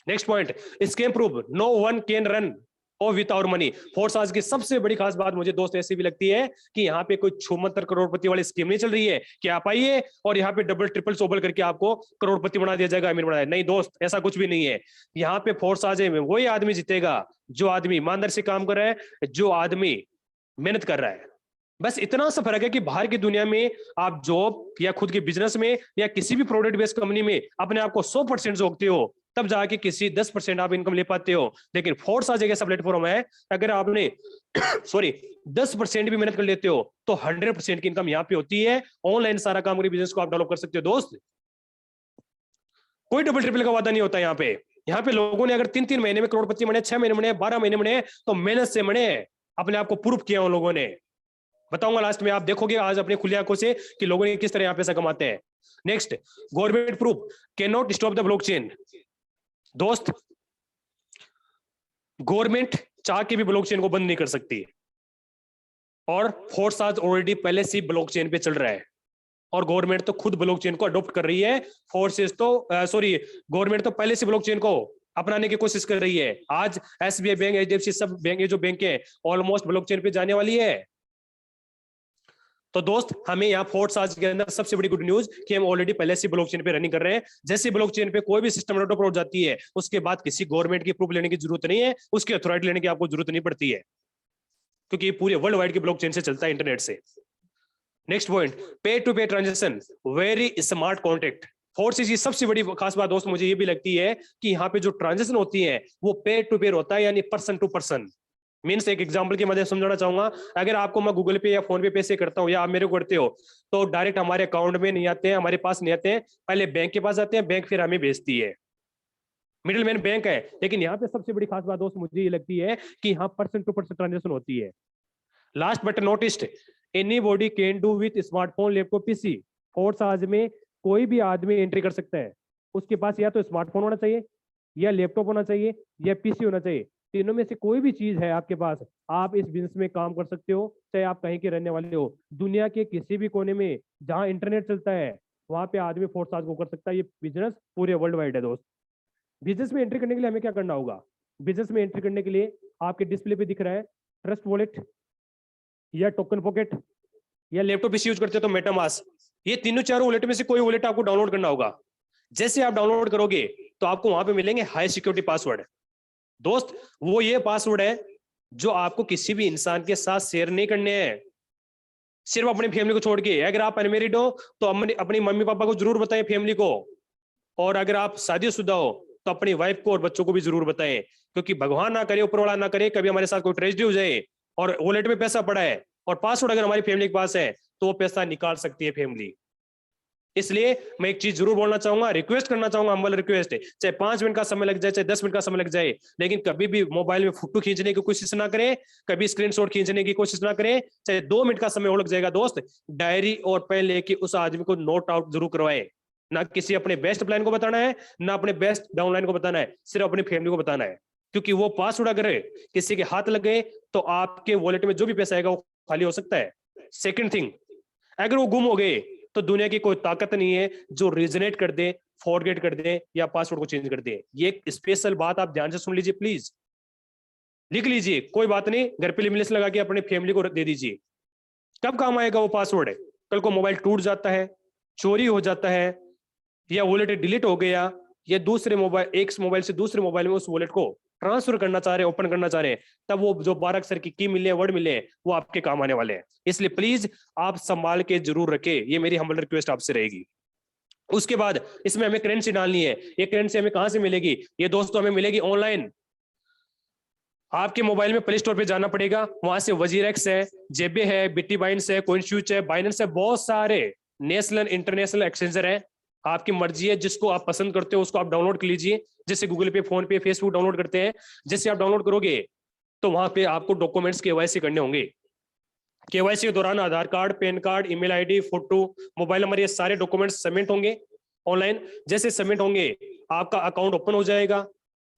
Next point, scam proof, no one can run और विथ आवर मनी। फोर्स आज की सबसे बड़ी खास बात मुझे दोस्त ऐसी भी लगती है कि यहाँ पे कोई छूमंतर करोड़पति वाली स्कीम नहीं चल रही है कि आप आइए और यहाँ पे डबल ट्रिपल सोबल करके आपको करोड़पति बना दिया जाएगा, अमीर बना दिया। नहीं दोस्त, ऐसा कुछ भी नहीं है। यहाँ पे फोर्स आज में वही आदमी जीतेगा जो आदमी ईमानदार से काम कर रहा है, जो आदमी मेहनत कर रहा है। बस इतना सा फर्क है कि बाहर की दुनिया में आप जॉब या खुद के बिजनेस में या किसी भी प्रोडक्ट बेस्ड कंपनी में अपने आप को 100% जोड़ते हो, तब जाके किसी 10% आप इनकम ले पाते हो। लेकिन फोर्स आज एक ऐसा प्लेटफॉर्म है, अगर आपने सॉरी 10% भी मेहनत कर लेते हो तो 100% की इनकम यहाँ पे होती है। ऑनलाइन सारा काम करके बिजनेस को आप डेवलप कर सकते हो दोस्त। कोई डबल ट्रिपल का वादा नहीं होता यहाँ पे। यहाँ पे लोगों ने अगर 3-3 महीने में करोड़पति बने, 6 महीने बने, 12 महीने बने, तो मेहनत से बने, अपने आप को प्रूफ किया उन लोगों ने। बताऊंगा लास्ट में, आप देखोगे आज अपनी खुली आंखों से कि लोगों ने किस तरह यहाँ पैसा कमाते हैं। Next, government proof can not stop the blockchain. दोस्त, गवर्नमेंट चाह के भी ब्लॉकचेन को बंद नहीं कर सकती, और फोर्स आज ऑलरेडी पहले से ब्लॉकचेन पे चल रहा है, और गवर्नमेंट तो खुद ब्लॉकचेन को अडॉप्ट कर रही है। फोर्सेस तो गवर्नमेंट तो पहले से ब्लॉकचेन को अपनाने की कोशिश कर रही है। आज एसबीआई बैंक, एचडीएफसी, सब बैंक, ये जो बैंक है ऑलमोस्ट ब्लॉकचेन पे जाने वाली है। तो दोस्त, हमें यहाँ फोर्स आज के अंदर सबसे बड़ी गुड न्यूज कि हम ऑलरेडी पहले से ब्लॉकचेन पे रनिंग कर रहे हैं। जैसे ब्लॉकचेन पे कोई भी सिस्टम अडॉप्ट हो जाती है, उसके बाद किसी गवर्नमेंट की प्रूफ लेने की जरूरत नहीं है, उसकी अथॉरिटी लेने की आपको जरूरत नहीं पड़ती है, क्योंकि पूरे वर्ल्ड वाइड की ब्लॉकचेन से चलता है, इंटरनेट से। नेक्स्ट पॉइंट, पे टू पे transaction, very smart contract. Force की सबसे बड़ी खास बात दोस्त मुझे ये भी लगती है कि यहाँ पे जो ट्रांजेक्शन होती है वो पे टू पे होता है, यानी पर्सन टू पर्सन। मीन्स, एक एग्जांपल की मदद समझाना चाहूंगा, अगर आपको मैं गूगल पे या फोन पे पैसे करता हूँ, या आप मेरे को करते हो, तो डायरेक्ट हमारे अकाउंट में नहीं आते हैं, हमारे पास नहीं आते हैं, पहले बैंक के पास आते हैं, बैंक फिर हमें भेजती है। मिडिल मैन बैंक है। लेकिन यहाँ पे सबसे बड़ी खास बात दोस्त मुझे ये लगती है कि यहाँ पर्सन टू पर्सन ट्रांजेक्शन होती है। Last but noticed, anybody can do with smartphone, laptop, PC. Force आज में कोई भी आदमी एंट्री कर सकता है। उसके पास या तो स्मार्टफोन होना चाहिए, या लैपटॉप होना चाहिए, या पीसी होना चाहिए। तीनों में से कोई भी चीज है आपके पास, आप इस बिजनेस में काम कर सकते हो, चाहे आप कहीं के रहने वाले हो। दुनिया के किसी भी कोने में जहां इंटरनेट चलता है, वहां पे आदमी फोर्स आज को कर सकता है। ये बिजनेस पूरे वर्ल्ड वाइड है दोस्त। बिजनेस में एंट्री करने के लिए हमें क्या करना होगा? बिजनेस में एंट्री करने के लिए आपके डिस्प्ले पे दिख रहा है ट्रस्ट वॉलेट, या टोकन पॉकेट, या लैपटॉप पीसी यूज करते हो तो मेटामास्क। ये तीनों चारों वॉलेट में से कोई वॉलेट आपको डाउनलोड करना होगा। जैसे आप डाउनलोड करोगे तो आपको वहां पे मिलेंगे हाई सिक्योरिटी पासवर्ड। दोस्त, वो ये पासवर्ड है जो आपको किसी भी इंसान के साथ शेयर नहीं करने हैं, सिर्फ अपनी फैमिली को छोड़ के। अगर आप अनमेरिड हो तो अपनी मम्मी पापा को जरूर बताएं, फैमिली को। और अगर आप शादीशुदा हो तो अपनी वाइफ को और बच्चों को भी जरूर बताएं, क्योंकि भगवान ना करे, ऊपर वाला ना करे, कभी हमारे साथ कोई ट्रेजेडी हो जाए और वॉलेट में पैसा पड़ा है और पासवर्ड अगर हमारी फैमिली के पास है, तो वो पैसा निकाल सकती है फैमिली। इसलिए मैं एक चीज जरूर बोलना चाहूंगा, रिक्वेस्ट करना चाहूंगा, हम्बल रिक्वेस्ट है, चाहे 5 मिनट का समय लग जाए, चाहे 10 मिनट का समय लग जाए, लेकिन कभी भी मोबाइल में फोटो खींचने की कोशिश ना करें, कभी स्क्रीनशॉट खींचने की कोशिश ना करें। चाहे 2 मिनट का समय और लग जाएगा दोस्त, डायरी और पेन लेके उस आदमी को नोट आउट जरूर करवाए। ना किसी अपने बेस्ट प्लान को बताना है, ना अपने बेस्ट डाउनलाइन को बताना है, सिर्फ अपनी फैमिली को बताना है। क्योंकि वो पासवर्ड अगर किसी के हाथ लग गए तो आपके वॉलेट में जो भी पैसा आएगा वो खाली हो सकता है। सेकंड थिंग, अगर वो गुम हो गए तो दुनिया की कोई ताकत नहीं है जो रिजनेट कर दे, फॉरगेट कर दे, या पासवर्ड को चेंज कर दे। ये एक स्पेशल बात आप ध्यान से सुन लीजिए, प्लीज लिख लीजिए। कोई बात नहीं, घर पे लिमिटलेस लगा के अपनी फैमिली को दे दीजिए। कब काम आएगा वो पासवर्ड? कल को मोबाइल टूट जाता है, चोरी हो जाता है, या वॉलेट डिलीट हो गया, या दूसरे मोबाइल, एक मोबाइल से दूसरे मोबाइल में उस वॉलेट को ट्रांसफर करना चाह रहे हैं, ओपन करना चाह रहे हैं, तब वो जो 12 अक्षर की मिले, वर्ड मिले, वो आपके काम आने वाले हैं। इसलिए प्लीज आप संभाल के जरूर रखें, ये मेरी हम्बल रिक्वेस्ट आपसे रहेगी। उसके बाद इसमें हमें करेंसी डालनी है। ये करेंसी हमें कहां से मिलेगी? ये दोस्तों हमें मिलेगी ऑनलाइन। आपके मोबाइल में प्ले स्टोर पे जाना पड़ेगा, वहां से वजीरेक्स है, जेबे है, बिटबाइंस है, कोइनस्यूच है, बाइनेंस है, बहुत सारे नेशनल इंटरनेशनल एक्सचेंजर है। आपकी मर्जी है, जिसको आप पसंद करते हो उसको आप डाउनलोड कर लीजिए। जैसे गूगल पे, फोन पे, फेसबुक डाउनलोड करते हैं, जैसे आप डाउनलोड करोगे तो वहां पे आपको डॉक्यूमेंट्स केवाईसी करने होंगे। केवाईसी के दौरान Aadhaar card, PAN card, email ID, photo, mobile number, ये सारे डॉक्यूमेंट्स सबमिट होंगे ऑनलाइन। जैसे सबमिट होंगे आपका अकाउंट ओपन हो जाएगा।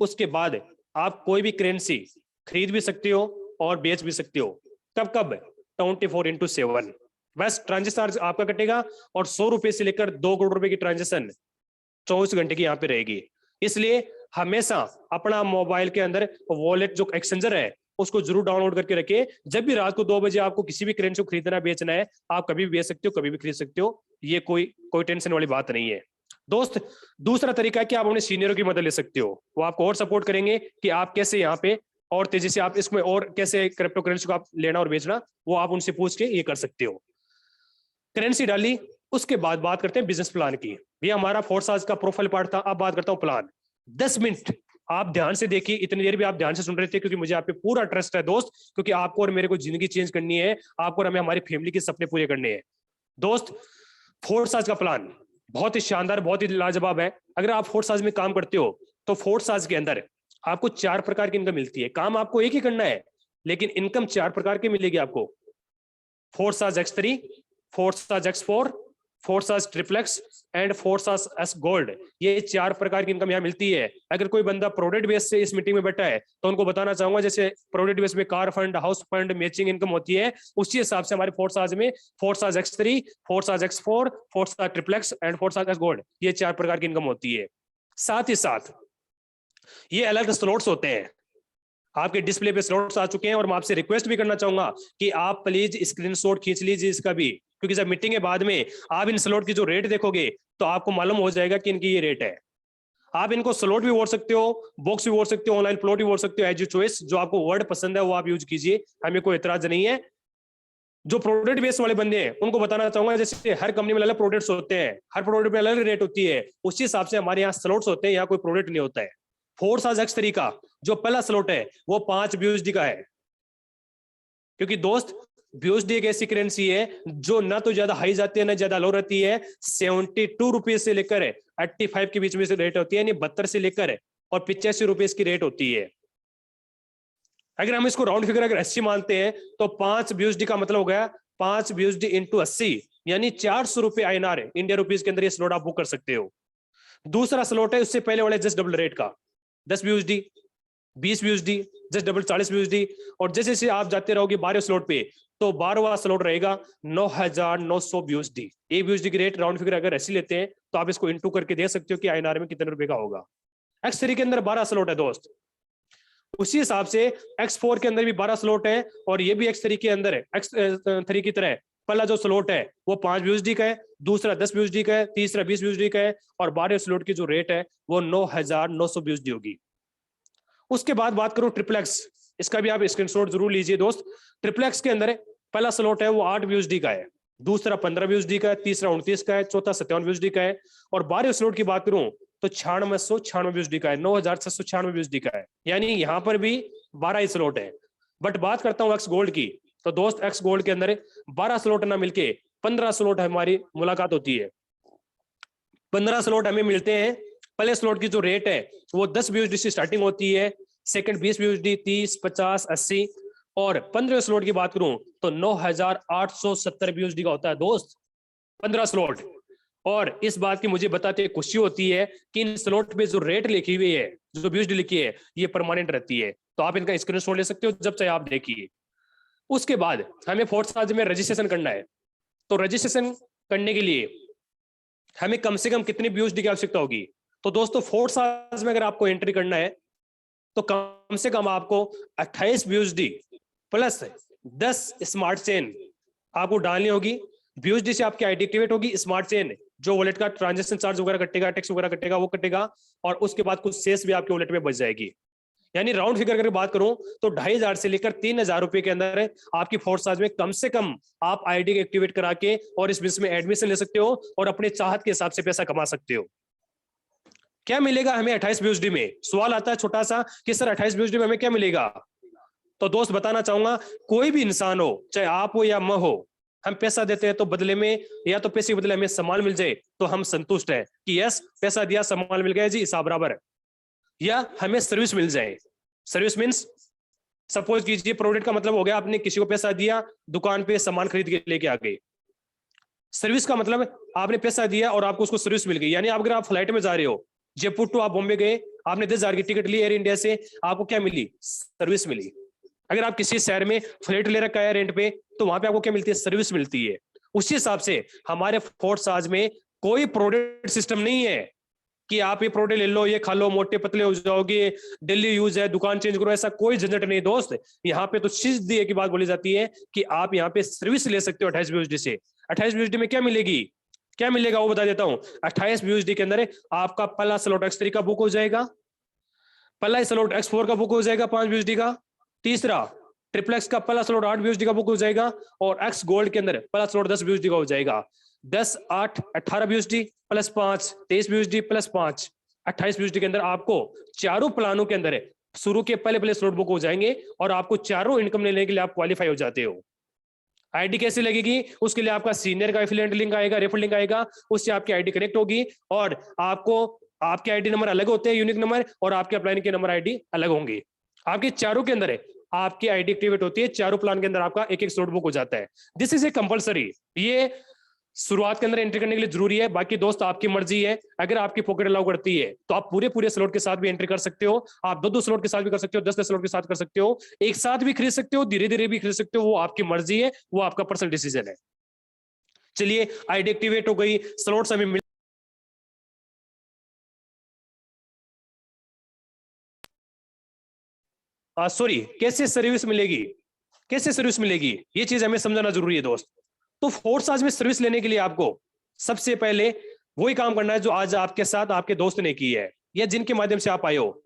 उसके बाद आप कोई भी करेंसी खरीद भी सकते हो और बेच भी सकते हो। कब कब? 24/7। बस ट्रांजेक्शन चार्ज आपका कटेगा, और 100 रुपए से लेकर 2 करोड़ रुपए की ट्रांजेक्शन 24 घंटे की यहाँ पे रहेगी। इसलिए हमेशा अपना मोबाइल के अंदर वॉलेट जो एक्सचेंजर है उसको जरूर डाउनलोड करके रखिए। जब भी रात को 2 बजे आपको किसी भी करेंसी को खरीदना बेचना है, आप कभी भी बेच सकते हो, कभी भी खरीद सकते हो। ये कोई टेंशन वाली बात नहीं है दोस्त। दूसरा तरीका है कि आप अपने सीनियरों की मदद ले सकते हो, वो आपको और सपोर्ट करेंगे कि आप कैसे यहाँ पे और तेजी से आप इसमें और कैसे क्रिप्टो करेंसी को आप लेना और बेचना वो आप उनसे पूछ के ये कर सकते हो। करेंसी डाली, उसके बाद बात करते हैं बिजनेस प्लान की। ये हमारा फोर्साज का प्रोफाइल पार्ट था। अब बात करता हूं प्लान। 10 मिनट आप ध्यान से देखिए, इतनी देर भी आप ध्यान से सुन रहे थे क्योंकि मुझे आप पे पूरा ट्रस्ट है दोस्त, क्योंकि आपको और मेरे को जिंदगी चेंज करनी है, आपको और हमें हमारी फैमिली के सपने पूरे करने हैं। दोस्त, फोर्साज का प्लान बहुत ही शानदार, बहुत ही लाजवाब है। अगर आप फोर्साज में काम करते हो तो फोर्साज के अंदर आपको 4 प्रकार की इनकम मिलती है। काम आपको एक ही करना है लेकिन इनकम 4 प्रकार की मिलेगी आपको। Forsage X3, Forsage X4, Forsage triplex and Forsage S gold. ये 4 प्रकार की इनकम यहाँ मिलती है। अगर कोई बंदा प्रोडक्ट बेस से इस मीटिंग में बैठा है तो उनको बताना चाहूंगा, जैसे प्रोडक्ट बेस में car fund, house fund, matching income होती है, उसी हिसाब से हमारे फोर्साज में Forsage X3, Forsage X4, Forsage triplex and Forsage S gold, ये 4 प्रकार की इनकम होती है। साथ ही साथ ये अलग स्लॉट्स होते हैं। आपके डिस्प्ले पे स्लॉट्स आ चुके हैं और मैं आपसे रिक्वेस्ट भी करना चाहूंगा कि आप प्लीज स्क्रीनशॉट खींच लीजिए इसका भी, क्योंकि जब मीटिंग के बाद में आप इन स्लॉट की जो रेट देखोगे तो आपको मालूम हो जाएगा कि इनकी ये रेट है। आप इनको स्लॉट भी बोल सकते हो, बॉक्स भी बोल सकते हो, ऑनलाइन प्लॉट भी बोल सकते हो, एज यू चॉइस। जो आपको वर्ड पसंद है वो आप यूज कीजिए, हमें कोई एतराज नहीं है। जो प्रोडक्ट बेस वाले बंदे हैं उनको बताना चाहूंगा, जैसे हर कंपनी में अलग प्रोडक्ट्स होते हैं, हर प्रोडक्ट में अलग रेट होती है, उसी हिसाब से हमारे यहाँ स्लॉट्स होते हैं, यहाँ कोई प्रोडक्ट नहीं होता है। फोर्साज X3 का जो पहला स्लॉट है वो 5 BUSD का है, क्योंकि दोस्त BUSD एक ऐसी करेंसी है जो ना तो ज्यादा हाई जाती है ना ज्यादा लो रहती है। 72 रुपीज से लेकर 85 के बीच में से रेट होती है, यानी 72 से लेकर और 85 रुपीज की रेट होती है। अगर हम इसको राउंड फिगर अगर 80 मानते हैं तो 5 BUSD का मतलब हो गया 5 BUSD इंटू 80, यानी 400 रुपए INR इंडिया रुपीज के अंदर ये स्लॉट आप बुक कर सकते हो। दूसरा स्लॉट है उससे पहले वाले जस्ट डबल रेट का 10 BUSD, 20 BUSD, just double 40 BUSD, और जैसे जैसे आप जाते रहोगे 12 स्लॉट पे तो 12वां स्लॉट रहेगा 9,900 BUSD। एक BUSD की रेट राउंड फिगर अगर ऐसी लेते हैं तो आप इसको इंटू करके देख सकते हो कि INR में कितने रुपए का होगा। X3 के अंदर 12 स्लॉट है दोस्त, उसी हिसाब से X4 के अंदर भी 12 स्लॉट है और ये भी X3 के अंदर है। X3 की तरह पहला जो स्लॉट है वो 5 BUSD का है, दूसरा 10 BUSD का है, तीसरा 20 BUSD का है और 12 स्लॉट की जो रेट है वो 9,900 BUSD होगी। उसके बाद बात करूं ट्रिप्लेक्स, इसका भी आप स्क्रीनशॉट जरूर लीजिए दोस्त। ट्रिप्लेक्स के अंदर पहला स्लॉट है वो 8 BUSD का है, दूसरा 15 BUSD का है, तीसरा 29 का है, चौथा 57 BUSD का है और 12 स्लॉट की बात करूं तो 9696 BUSD का है, 9,696 BUSD का है, यानी यहां पर भी 12 स्लॉट है। बट बात करता हूं एक्स गोल्ड की, तो दोस्त एक्स गोल्ड के अंदर 12 स्लॉट ना मिलके 15 स्लॉट हमारी मुलाकात होती है। 15 स्लॉट हमें मिलते हैं। पहले स्लॉट की जो रेट है वो 10 BUSD से स्टार्टिंग होती है, सेकंड 20 BUSD, 30, 50, 80 और 15 स्लॉट की बात करूं तो 9,870 BUSD का होता है दोस्त 15 स्लॉट। और इस बात की मुझे बताते खुशी होती है कि इन स्लॉट पे जो रेट लिखी हुई है, जो BUSD लिखी है, ये परमानेंट रहती है, तो आप इनका स्क्रीनशॉट ले सकते हो जब चाहे आप देखिए। उसके बाद हमें फोर्साज में रजिस्ट्रेशन करना है, तो रजिस्ट्रेशन करने के लिए हमें कम से कम कितनी BUSD की आवश्यकता होगी? तो दोस्तों फोर्साज में अगर आपको एंट्री करना है तो कम से कम आपको 28 BUSD प्लस 10 स्मार्ट चेन आपको डालनी होगी। BUSD से आपकी आईडी एक्टिवेट होगी, स्मार्ट चेन जो वॉलेट का ट्रांजैक्शन चार्ज वगैरह कटेगा, टैक्स वगैरह कटेगा, वो कटेगा और उसके बाद कुछ शेष भी आपके वॉलेट में बच जाएगी। यानी राउंड फिगर अगर बात करूं तो 2,500 से लेकर 3,000 रुपए के अंदर आपकी फोर्साज में कम से कम आप आईडी एक्टिवेट करा के और इस बिजनेस में एडमिशन ले सकते हो और अपने चाहत के हिसाब से पैसा कमा सकते हो। क्या मिलेगा हमें 28 BUSD में? सवाल आता है छोटा सा कि सर 28 BUSD में हमें क्या मिलेगा? तो दोस्त बताना चाहूंगा, कोई भी इंसान हो, चाहे आप हो या मैं हो, हम पैसा देते हैं तो बदले में या तो पैसे के बदले हमें सामान मिल जाए तो हम संतुष्ट है कि यस पैसा दिया सामान मिल गया जी, हिसाब बराबर है। या हमें सर्विस मिल जाए। सर्विस मीन्स सपोज कीजिए प्रोडक्ट का मतलब हो गया आपने किसी को पैसा दिया, दुकान पे सामान खरीद के लेके आ गए। सर्विस का मतलब आपने पैसा दिया और आपको उसको सर्विस मिल गई। यानी अगर आप फ्लाइट में जा रहे हो, जयपुर टू आप बॉम्बे गए, आपने 10,000 की टिकट ली एयर इंडिया से, आपको क्या मिली? सर्विस मिली। अगर आप किसी शहर में फ्लैट ले रखा है रेंट पे तो वहां पे आपको क्या मिलती है? सर्विस मिलती है। उसी हिसाब से हमारे फोर्साज में कोई प्रोडक्ट सिस्टम नहीं है कि आप ये प्रोडक्ट ले लो, ये खा लो, मोटे पतले हो जाओगे, डेली यूज है, दुकान चेंज करो, ऐसा कोई झंझट नहीं दोस्त। यहाँ पे तो सीधी एक बात बोली जाती है कि आप यहाँ पे सर्विस ले सकते हो 28 BUSD से। 28 BUSD में क्या मिलेगी, क्या मिलेगा वो बता देता हूँ। 28 BUSD के अंदर आपका पहला स्लॉट X3 का बुक हो जाएगा, पहला स्लॉट X4 का बुक हो जाएगा 5 BUSD का। तीसरा ट्रिप्लेक्स का पहला स्लॉट 8 BUSD का बुक हो जाएगा और एक्स गोल्ड के अंदर पहला स्लॉट 10 BUSD का हो जाएगा। 10 8 18 BUSD plus 5 23 BUSD plus 5 28 BUSD के अंदर आपको चारों प्लानों के अंदर शुरू के पहले स्लॉट बुक हो जाएंगे और आपको चारों इनकम लेने के लिए आप क्वालिफाई हो जाते हो। आईडी कैसे लगेगी? उसके लिए आपका सीनियर का एफिलिएट लिंक आएगा, रेफर लिंक आएगा, उससे आपकी आईडी कनेक्ट होगी और आपको आपके आईडी नंबर अलग होते हैं, यूनिक नंबर, और आपके अपलाइन के नंबर आईडी अलग होंगे। आपके चारों के अंदर आपकी आईडी एक्टिवेट होती है, चारों प्लान के अंदर आपका एक एक स्लॉट बुक हो जाता है। दिस इज ए कंपलसरी, ये शुरुआत के अंदर एंट्री करने के लिए जरूरी है। बाकी दोस्त आपकी मर्जी है, अगर आपकी पॉकेट अलाउ करती है तो आप पूरे पूरे स्लॉट के साथ भी एंट्री कर सकते हो। आप 2-2 स्लॉट के साथ भी कर सकते हो, 10-10 स्लॉट के साथ कर सकते हो, एक साथ भी खरीद सकते हो, धीरे धीरे भी खरीद सकते हो, वो आपकी मर्जी है, वो आपका पर्सनल डिसीजन है। चलिए, आईडी एक्टिवेट हो गई, स्लॉट्स हमें मिल सॉरी कैसे सर्विस मिलेगी, कैसे सर्विस मिलेगी, ये चीज हमें समझना जरूरी है दोस्त। तो फोर्स आज में सर्विस लेने के लिए आपको सबसे पहले वही काम करना है जो आज आपके साथ आपके दोस्त ने की है या जिनके माध्यम से आप आए हो।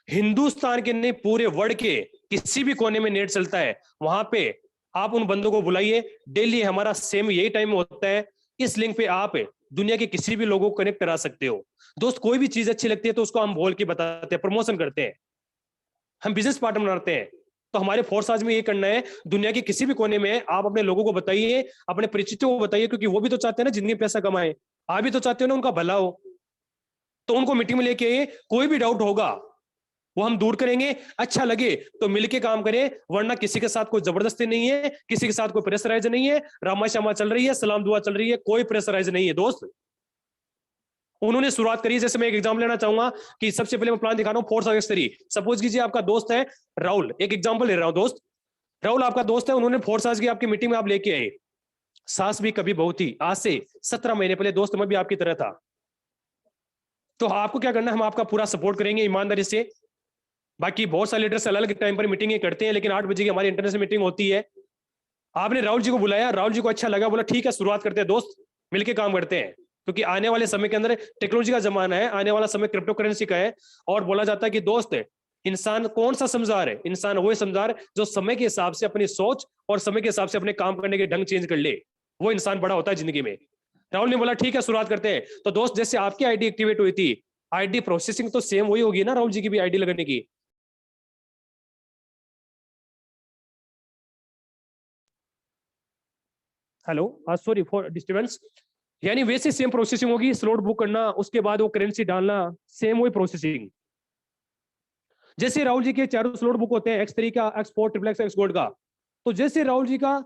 हिंदुस्तान के नहीं, पूरे वर्ल्ड के किसी भी कोने में नेट चलता है, वहां पे आप उन बंदों को बुलाइए। डेली हमारा सेम यही टाइम होता है, इस लिंक पे आप दुनिया के किसी भी लोगों को कनेक्ट करा सकते हो। दोस्त कोई भी चीज अच्छी लगती है तो उसको हम बोल के बताते हैं, प्रमोशन करते हैं, हम बिजनेस पार्टनर बनाते हैं। तो हमारे फोर्स आज में ये करना है, दुनिया के किसी भी कोने में आप अपने लोगों को बताइए, अपने परिचितों को बताइए, क्योंकि वो भी तो चाहते हैं ना जिंदगी में पैसा कमाए, आप भी तो चाहते हो ना उनका भला हो। तो उनको मीटिंग में लेके आइए, कोई भी डाउट होगा वो हम दूर करेंगे। अच्छा लगे तो मिलके काम करें, वरना किसी के साथ कोई जबरदस्ती नहीं है, किसी के साथ कोई प्रेशराइज नहीं है, रामा श्यामा चल रही है, सलाम दुआ चल रही है, कोई प्रेशराइज नहीं है दोस्त। उन्होंने शुरुआत करी, जैसे मैं एक एग्जांपल लेना चाहूंगा कि सबसे पहले मैं प्लान दिखा रहा हूं फोर्स आर्केस्ट्री। सपोज कीजिए आपका दोस्त है राहुल, एक एग्जांपल ले रहा हूं दोस्त, राहुल आपका दोस्त है, उन्होंने फोर्स आज की आपकी मीटिंग में आप लेके आए। सास भी कभी बहू थी, आज से 17 महीने पहले दोस्त मैं भी आपकी तरह था। तो आपको क्या करना है, हम आपका पूरा सपोर्ट करेंगे ईमानदारी से। बाकी बहुत सारे लीडर्स अलग अलग टाइम पर मीटिंग करते हैं, लेकिन 8 बजे की हमारी इंटरनेशनल मीटिंग होती है। आपने राहुल जी को बुलाया, राहुल जी को अच्छा लगा, बोला ठीक है शुरुआत करते हैं दोस्त, मिलके काम करते हैं, क्योंकि आने वाले समय के अंदर टेक्नोलॉजी का जमाना है, आने वाला समय क्रिप्टो करेंसी का है। और बोला जाता है कि दोस्त इंसान कौन सा समझदार है, इंसान वही समझदार जो समय के हिसाब से अपनी सोच और समय के हिसाब से अपने काम करने के ढंग चेंज कर ले, वो इंसान बड़ा होता है जिंदगी में। राहुल ने बोला ठीक है शुरुआत करते हैं। तो दोस्त जैसे आपकी आईडी एक्टिवेट हुई थी, आईडी प्रोसेसिंग तो सेम वही होगी ना राहुल जी की भी आईडी लगाने की। Hello, sorry for disturbance. यानी वैसे सेम प्रोसेसिंग होगी, स्लॉट बुक करना, उसके बाद वो करेंसी डालना, सेम वही प्रोसेसिंग। जैसे राहुल जी के चारों स्लॉट बुक होते हैं, X3 का, X4, triple x, x gold का। तो जैसे राहुल जी का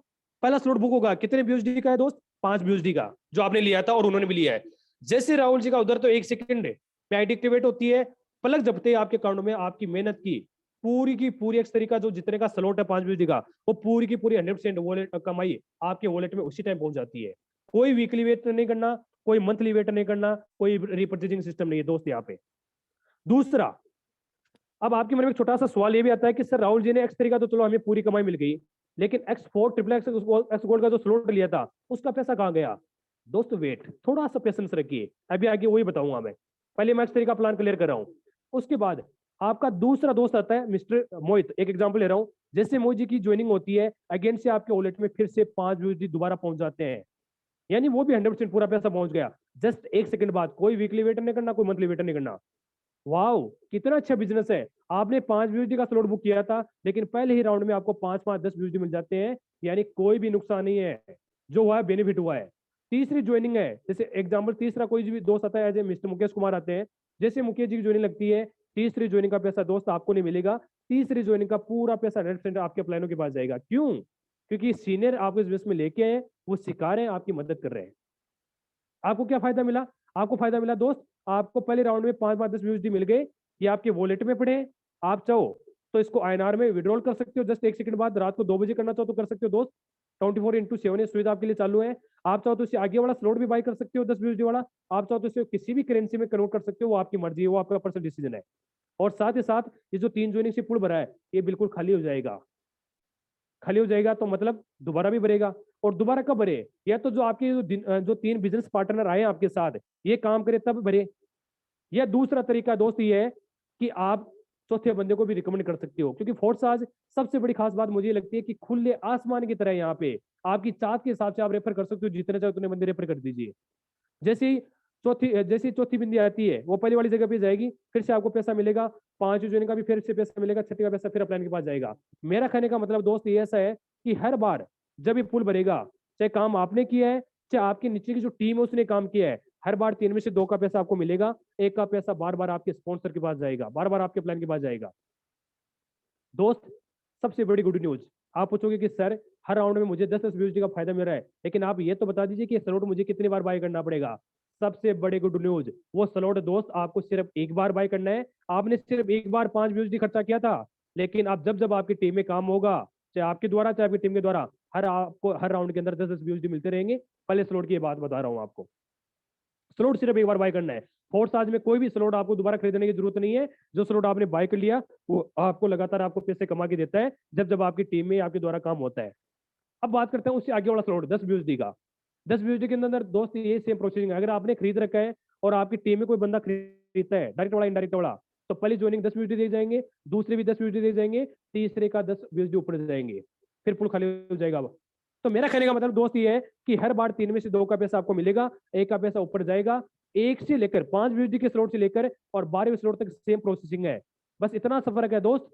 पहला स्लॉट बुक होगा, कितने BUSD का है दोस्त? 5 BUSD का, जो आपने लिया था और उन्होंने भी लिया है। जैसे राहुल जी का उधर तो 1 सेकंड पे आईडी एक्टिवेट होती है, पलक जपते आपके अकाउंट में आपकी मेहनत की पूरी X3 का जो जितने का स्लॉट है 5 BUSD का, वो पूरी की पूरी 100% वॉलेट कमाई आपके वॉलेट में उसी टाइम पहुंच जाती है। कोई वीकली वेट नहीं करना, कोई मंथली वेट नहीं करना, कोई रिपर्चेजिंग सिस्टम नहीं है दोस्त यहाँ पे। दूसरा, अब आपके मन में एक छोटा सा सवाल ये भी आता है कि सर राहुल जी ने X3 का तो चलो हमें पूरी कमाई मिल गई, लेकिन X4 triple x x gold का जो स्लॉट लिया था उसका पैसा कहाँ गया? दोस्त वेट, थोड़ा सा पेशेंस रखिए, अभी आगे वही बताऊंगा मैं। पहले मैं X3 का प्लान क्लियर कर रहा हूँ। उसके बाद आपका दूसरा दोस्त आता है मिस्टर मोहित, एक एग्जाम्पल ले रहा हूँ। जैसे मोहित जी की ज्वाइनिंग होती है, अगेन से आपके वॉलेट में फिर से 5 BUSD दोबारा पहुंच जाते हैं, यानी वो भी 100% पूरा पैसा पहुंच गया जस्ट 1 सेकंड बाद। कोई वीकली वेट नहीं करना, कोई मंथली वेट नहीं करना। वाओ, कितना अच्छा बिजनेस है। आपने 5 BUSD का स्लॉट बुक किया था, लेकिन पहले ही राउंड में आपको 5-5 10 BUSD मिल जाते हैं, यानी कोई भी नुकसान नहीं है, जो हुआ है बेनिफिट हुआ है। तीसरी ज्वाइनिंग है, जैसे एग्जाम्पल तीसरा कोई भी दोस्त आता है, as a mister Mukesh Kumar आते हैं, जैसे मुकेश जी की ज्वाइनिंग लगती है, तीसरी ज्वाइनिंग का पैसा दोस्त आपको नहीं मिलेगा। तीसरी ज्वाइनिंग का पूरा पैसा 100% आपके प्लानों के पास जाएगा। क्यों? क्योंकि सीनियर आपको इस बिजनेस में लेके आए, वो सिखा रहे हैं, आपकी मदद कर रहे हैं। आपको क्या फायदा मिला? आपको फायदा मिला दोस्त, आपको पहले राउंड में 5-5 10 BUSD मिल गए, ये आपके वॉलेट में पड़े। आप चाहो तो इसको INR में विड्रॉल कर सकते हो, जस्ट 1 सेकंड बाद, रात को 2 बजे करना चाहो तो कर सकते हो दोस्त। 24/7 ये सुविधा आपके लिए चालू है। आप चाहो तो इससे आगे वाला स्लॉट भी बाय कर सकते हो 10 BUSD वाला, आप चाहो तो इसे किसी भी करेंसी में कन्वर्ट कर सकते हो, वो आपकी मर्जी है, वो आपका पर्सनल डिसीजन है। और साथ ही साथ ये जो 3 ज्वाइनिंग से पूल भरा है, ये बिल्कुल खाली हो जाएगा। खाली हो जाएगा तो मतलब दोबारा भी भरेगा। और दोबारा कब भरे? या तो जो आपके जो 3 बिजनेस पार्टनर आए आपके साथ, ये काम करे तब भरे। या दूसरा तरीका दोस्त ये है कि आप चौथे बंदे को भी रिकमेंड कर सकते हो, क्योंकि फोर्स आज सबसे बड़ी खास बात मुझे ये लगती है कि खुले आसमान की तरह यहाँ पे आपकी चाहत के हिसाब से आप रेफर कर सकते हो, जितने चाहे उतने बंदे रेफर कर दीजिए। जैसी चौथी बिंदी आती है वो पहली वाली जगह पे जाएगी, फिर से आपको पैसा मिलेगा, 5 का भी फिर से पैसा मिलेगा, छठी का पैसा फिर अपलाइन के पास जाएगा। मेरा कहने का मतलब दोस्त ये ऐसा है कि हर बार जब ये पुल भरेगा, चाहे काम आपने किया है चाहे आपके नीचे की जो टीम है उसने काम किया है, हर बार 3 में से 2 का पैसा आपको मिलेगा, 1 का पैसा बार बार आपके स्पॉन्सर के पास जाएगा, बार बार आपके प्लान के पास जाएगा। दोस्त सबसे बड़ी गुड न्यूज, आप पूछोगे कि सर हर राउंड में मुझे 10-10 यूएसडी का फायदा मिल रहा है, लेकिन आप ये तो बता दीजिए कि स्लॉट मुझे कितनी बार बाय करना पड़ेगा। सबसे बड़े गुड न्यूज, वो स्लॉट दोस्त आपको सिर्फ एक बार बाय करना है। आपने सिर्फ एक बार 5 यूएसडी खर्चा किया था, लेकिन अब जब जब आपकी टीम में काम होगा, चाहे आपके द्वारा चाहे आपकी टीम के द्वारा, आपको हर राउंड के अंदर 10-10 यूएसडी मिलते रहेंगे। पहले स्लॉट की बात बता रहा हूँ आपको, स्लॉट सिर्फ एक बार बाय करना है। फोर्स आज में कोई भी स्लॉट आपको दोबारा खरीदने की जरूरत नहीं है। जो स्लॉट आपने बाय कर लिया वो आपको लगातार आपको पैसे कमा के देता है जब जब आपकी टीम में आपके द्वारा काम होता है। अब बात करते हैं उससे आगे वाला स्लॉट 10 यूएसडी का। 10 यूएसडी के अंदर दोस्त ये सेम प्रोसीजिंग है। अगर आपने खरीद रखा है और आपकी टीम में कोई बंदा खरीदता है, डायरेक्ट वाला इनडायरेक्ट वाला, तो पहली ज्वाइनिंग 10 यूएसडी दे जाएंगे, दूसरे भी 10 यूएसडी दे जाएंगे, तीसरे का 10 यूएसडी ऊपर जाएंगे, फिर पुल खाली हो जाएगा। तो मेरा कहने का मतलब दोस्त ये है कि हर बार 3 में से 2 का पैसा आपको मिलेगा, 1 का पैसा ऊपर जाएगा। 1 से लेकर 5 यूएसडी के स्लॉट से लेकर और 12वें स्लॉट तक सेम प्रोसेसिंग है। बस इतना सा फर्क है दोस्त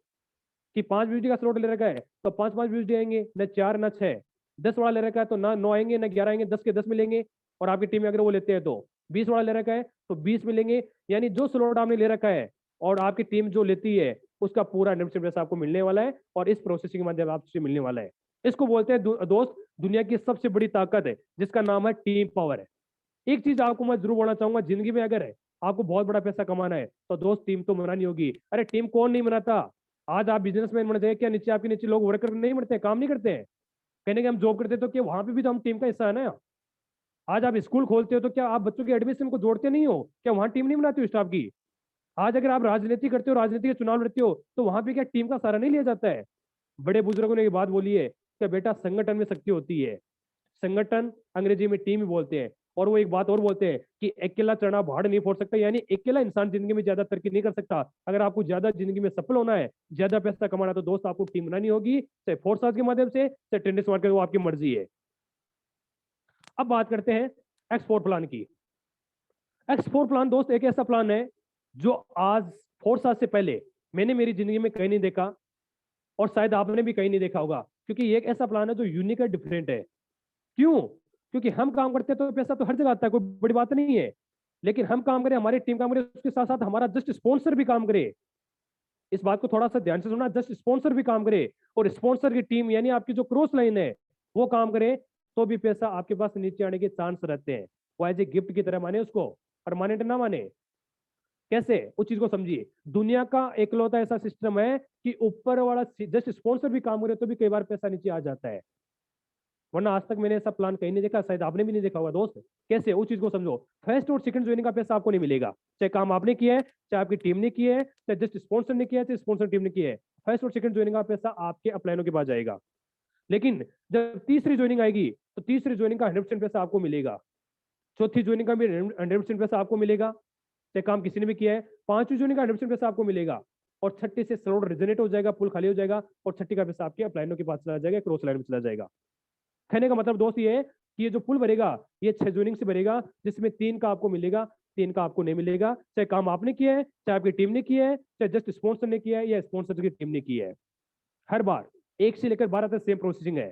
कि 5 यूएसडी का स्लॉट ले रखा है तो 5-5 यूएसडी आएंगे, न 4 न 6। 10 वाला ले रखा है तो ना 9 आएंगे न 11 आएंगे, 10 के 10 मिलेंगे। और आपकी टीम में अगर वो लेते हैं तो 20 वाला ले रखा है तो 20 मिलेंगे। यानी जो स्लॉट आपने ले रखा है और आपकी टीम जो लेती है उसका पूरा 100% पैसा आपको मिलने वाला है, और इस प्रोसेसिंग के माध्यम आपसे मिलने वाला है। इसको बोलते हैं दोस्त दुनिया की सबसे बड़ी ताकत है, जिसका नाम है टीम पावर है। एक चीज आपको मैं जरूर बोलना चाहूंगा, जिंदगी में अगर है आपको बहुत बड़ा पैसा कमाना है तो दोस्त टीम तो बनानी होगी। अरे टीम कौन नहीं बनाता? आज आप बिजनेसमैन बनते हैं, क्या नीचे आपके नीचे लोग वर्कर नहीं बनते, काम नहीं करते हैं? कहने के हम जॉब करते तो क्या वहां पे भी तो हम टीम का हिस्सा है ना। आज आप स्कूल खोलते हो तो क्या आप बच्चों के एडमिशन को जोड़ते नहीं हो? क्या वहां टीम नहीं बनाते हो स्टाफ की? आज अगर आप राजनीति करते हो, राजनीति के चुनाव लड़ते हो, तो वहां पे क्या टीम का सहारा नहीं लिया जाता है? बड़े बुजुर्गों ने ये बात बोली है कि बेटा संगठन में शक्ति होती है। संगठन अंग्रेजी में टीम बोलते हैं। और वो एक बात और बोलते हैं कि अकेला चना पहाड़ नहीं फोड़ सकता, यानी अकेला इंसान जिंदगी में ज्यादा तरक्की नहीं कर सकता। अगर आपको ज्यादा जिंदगी में सफल होना है, ज्यादा पैसा कमाना है, तो दोस्त आपको टीम बनानी होगी, चाहे फोर्स के माध्यम से चाहे टेंडेंस मार्केट, वो आपकी मर्जी है। अब बात करते हैं एक्सपोर्ट प्लान की। एक्सपोर्ट प्लान दोस्त एक ऐसा प्लान है जो आज फोर्स से पहले मैंने मेरी जिंदगी में कहीं नहीं देखा, और शायद आपने भी कहीं नहीं देखा होगा, क्योंकि ये एक ऐसा प्लान है जो यूनिक है, डिफरेंट है। क्यों? क्योंकि हम काम करते हैं तो पैसा तो हर जगह आता है, कोई बड़ी बात नहीं है। लेकिन हम काम करें, हमारी टीम काम करे, उसके साथ साथ हमारा जस्ट स्पॉन्सर भी काम करे। इस बात को थोड़ा सा ध्यान से सुनना, जस्ट स्पॉन्सर भी काम करे और स्पॉन्सर की टीम यानी आपकी जो क्रॉस लाइन है वो काम करे, तो भी पैसा आपके पास नीचे आने के चांस रहते हैं। वो एज ए गिफ्ट की तरह माने उसको, परमानेंट ना माने। कैसे? उस चीज को समझिए। दुनिया का एकलौता ऐसा सिस्टम है कि ऊपर वाला जस्ट स्पॉन्सर भी काम करे तो भी कई बार पैसा नीचे आ जाता है, वरना आज तक मैंने ऐसा प्लान कहीं नहीं देखा, शायद आपने भी नहीं देखा होगा दोस्त। कैसे? उस चीज को समझो। फर्स्ट और सेकंड ज्वाइनिंग का पैसा आपको नहीं मिलेगा, चाहे काम आपने किया है, चाहे आपकी टीम ने किया है, चाहे जस्ट स्पॉन्सर ने किया है, चाहे स्पॉन्सर टीम ने किया है। फर्स्ट और सेकंड ज्वाइनिंग का पैसा आपके अपलाइनों के पास जाएगा। लेकिन जब तीसरी ज्वाइनिंग आएगी तो तीसरी ज्वाइनिंग का 100% पैसा आपको मिलेगा। चौथी ज्वाइनिंग का भी 100% पैसा आपको मिलेगा, चाहे काम किसी ने भी किया है। पांचवी ज्वाइनिंग का 100% पैसा आपको मिलेगा, और छठी से स्लॉट रिजनेट हो जाएगा, पुल खाली हो जाएगा, और छठी का पैसा आपके अपलाइनों के पास चला जाएगा, क्रॉस लाइन में चला जाएगा। कहने का मतलब दोस्त ये है कि ये जो पुल भरेगा ये 6 ज्वाइनिंग से भरेगा, जिसमें 3 का आपको मिलेगा, 3 का आपको नहीं मिलेगा, चाहे काम आपने किया है, चाहे आपकी टीम ने किया है, चाहे जस्ट स्पॉन्सर ने किया है या स्पॉन्सर की टीम ने किया है। हर बार 1 से लेकर 12 तक सेम प्रोसेसिंग है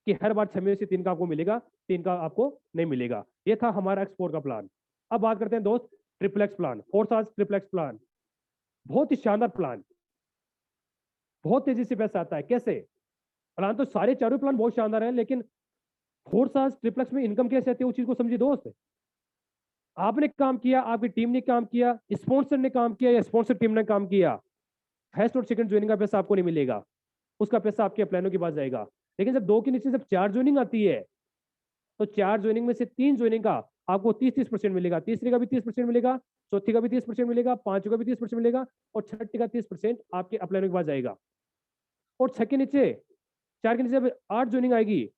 कि हर बार 6 में से 3 का आपको मिलेगा, 3 का आपको नहीं मिलेगा। ये था हमारा एक्सपोर्ट का प्लान। अब बात करते हैं दोस्त triplex plan, force triplex plan. बहुत ही शानदार प्लान, बहुत तेजी से पैसा आता है। कैसे? प्लान तो सारे चारों प्लान बहुत शानदार है, लेकिन फोर्स ट्रिपलेक्स में इनकम कैसे आती है उस चीज को समझिए दोस्त। आपने काम किया, आपकी टीम ने काम किया, स्पॉन्सर ने काम किया या स्पॉन्सर टीम ने काम किया, फर्स्ट और सेकंड ज्वाइनिंग का पैसा आपको नहीं मिलेगा, उसका पैसा आपके अपलाइनों के पास जाएगा। लेकिन जब 2 के नीचे जब 4 ज्वाइनिंग आती है तो 4 ज्वाइनिंग में से 3 ज्वाइनिंग का आपको 30% मिलेगा, तीसरे का भी 30% मिलेगा, चौथी का भी 30% मिलेगा, पांचवी का भी 30% मिलेगा, और छठी का 30% आपके अपलाइनों के पास जाएगा। और 6 के नीचे 4 के नीचे जब 8 ज्वाइनिंग आएगी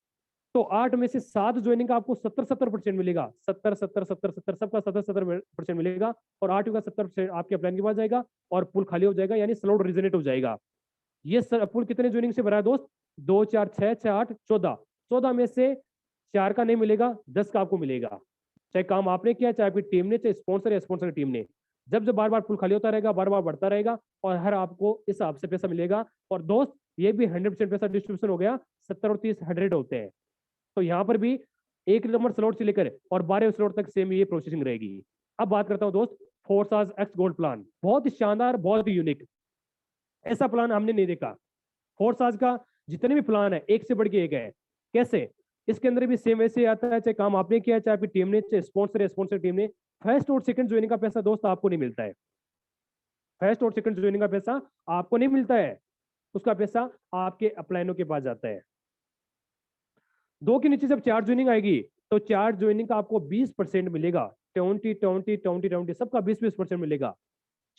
तो 8 में से 7 ज्वाइनिंग का आपको 70% मिलेगा, 70 सबका 70% मिलेगा, और 8 का 70% आपके प्लान के पास जाएगा और पुल खाली हो जाएगा, यानी स्लॉट रिजनेट हो जाएगा। ये पुल कितने ज्वाइनिंग से भरा है दोस्त? 2 4 6 6 8 14, 14 में से 4 का नहीं मिलेगा, 10 का आपको मिलेगा। चाहे काम आपने किया, चाहे आपकी टीम ने, चाहे स्पॉन्सर या स्पॉन्सर की टीम ने। जब जब बार बार पुल खाली होता रहेगा, बार बार बढ़ता रहेगा, और हर आपको इस हिसाब से पैसा मिलेगा। और दोस्त ये भी 100% पैसा डिस्ट्रीब्यूशन हो गया, 70 और 30 100 होते हैं। तो यहाँ पर भी 1 नंबर स्लॉट से लेकर और 12 स्लॉट तक सेम ये प्रोसेसिंग रहेगी। अब बात करता हूँ दोस्त फोर्साज एक्स गोल्ड प्लान, बहुत ही शानदार, बहुत ही यूनिक, ऐसा प्लान हमने नहीं देखा। फोर्साज का जितने भी प्लान है एक से बढ़ के एक है। कैसे? इसके अंदर भी सेम वैसे आता है, चाहे काम आपने किया, चाहे आपकी टीम ने, चाहे स्पॉन्सर है स्पॉन्सर टीम ने। फर्स्ट और सेकंड ज्वाइनिंग का पैसा दोस्त आपको नहीं मिलता है, फर्स्ट और सेकंड ज्वाइनिंग का पैसा आपको नहीं मिलता है, उसका पैसा आपके अपलाइनों के पास जाता है। 2 के नीचे जब 4 ज्वाइनिंग आएगी तो 4 ज्वाइनिंग का आपको 20% मिलेगा, 20 सबका 20% मिलेगा।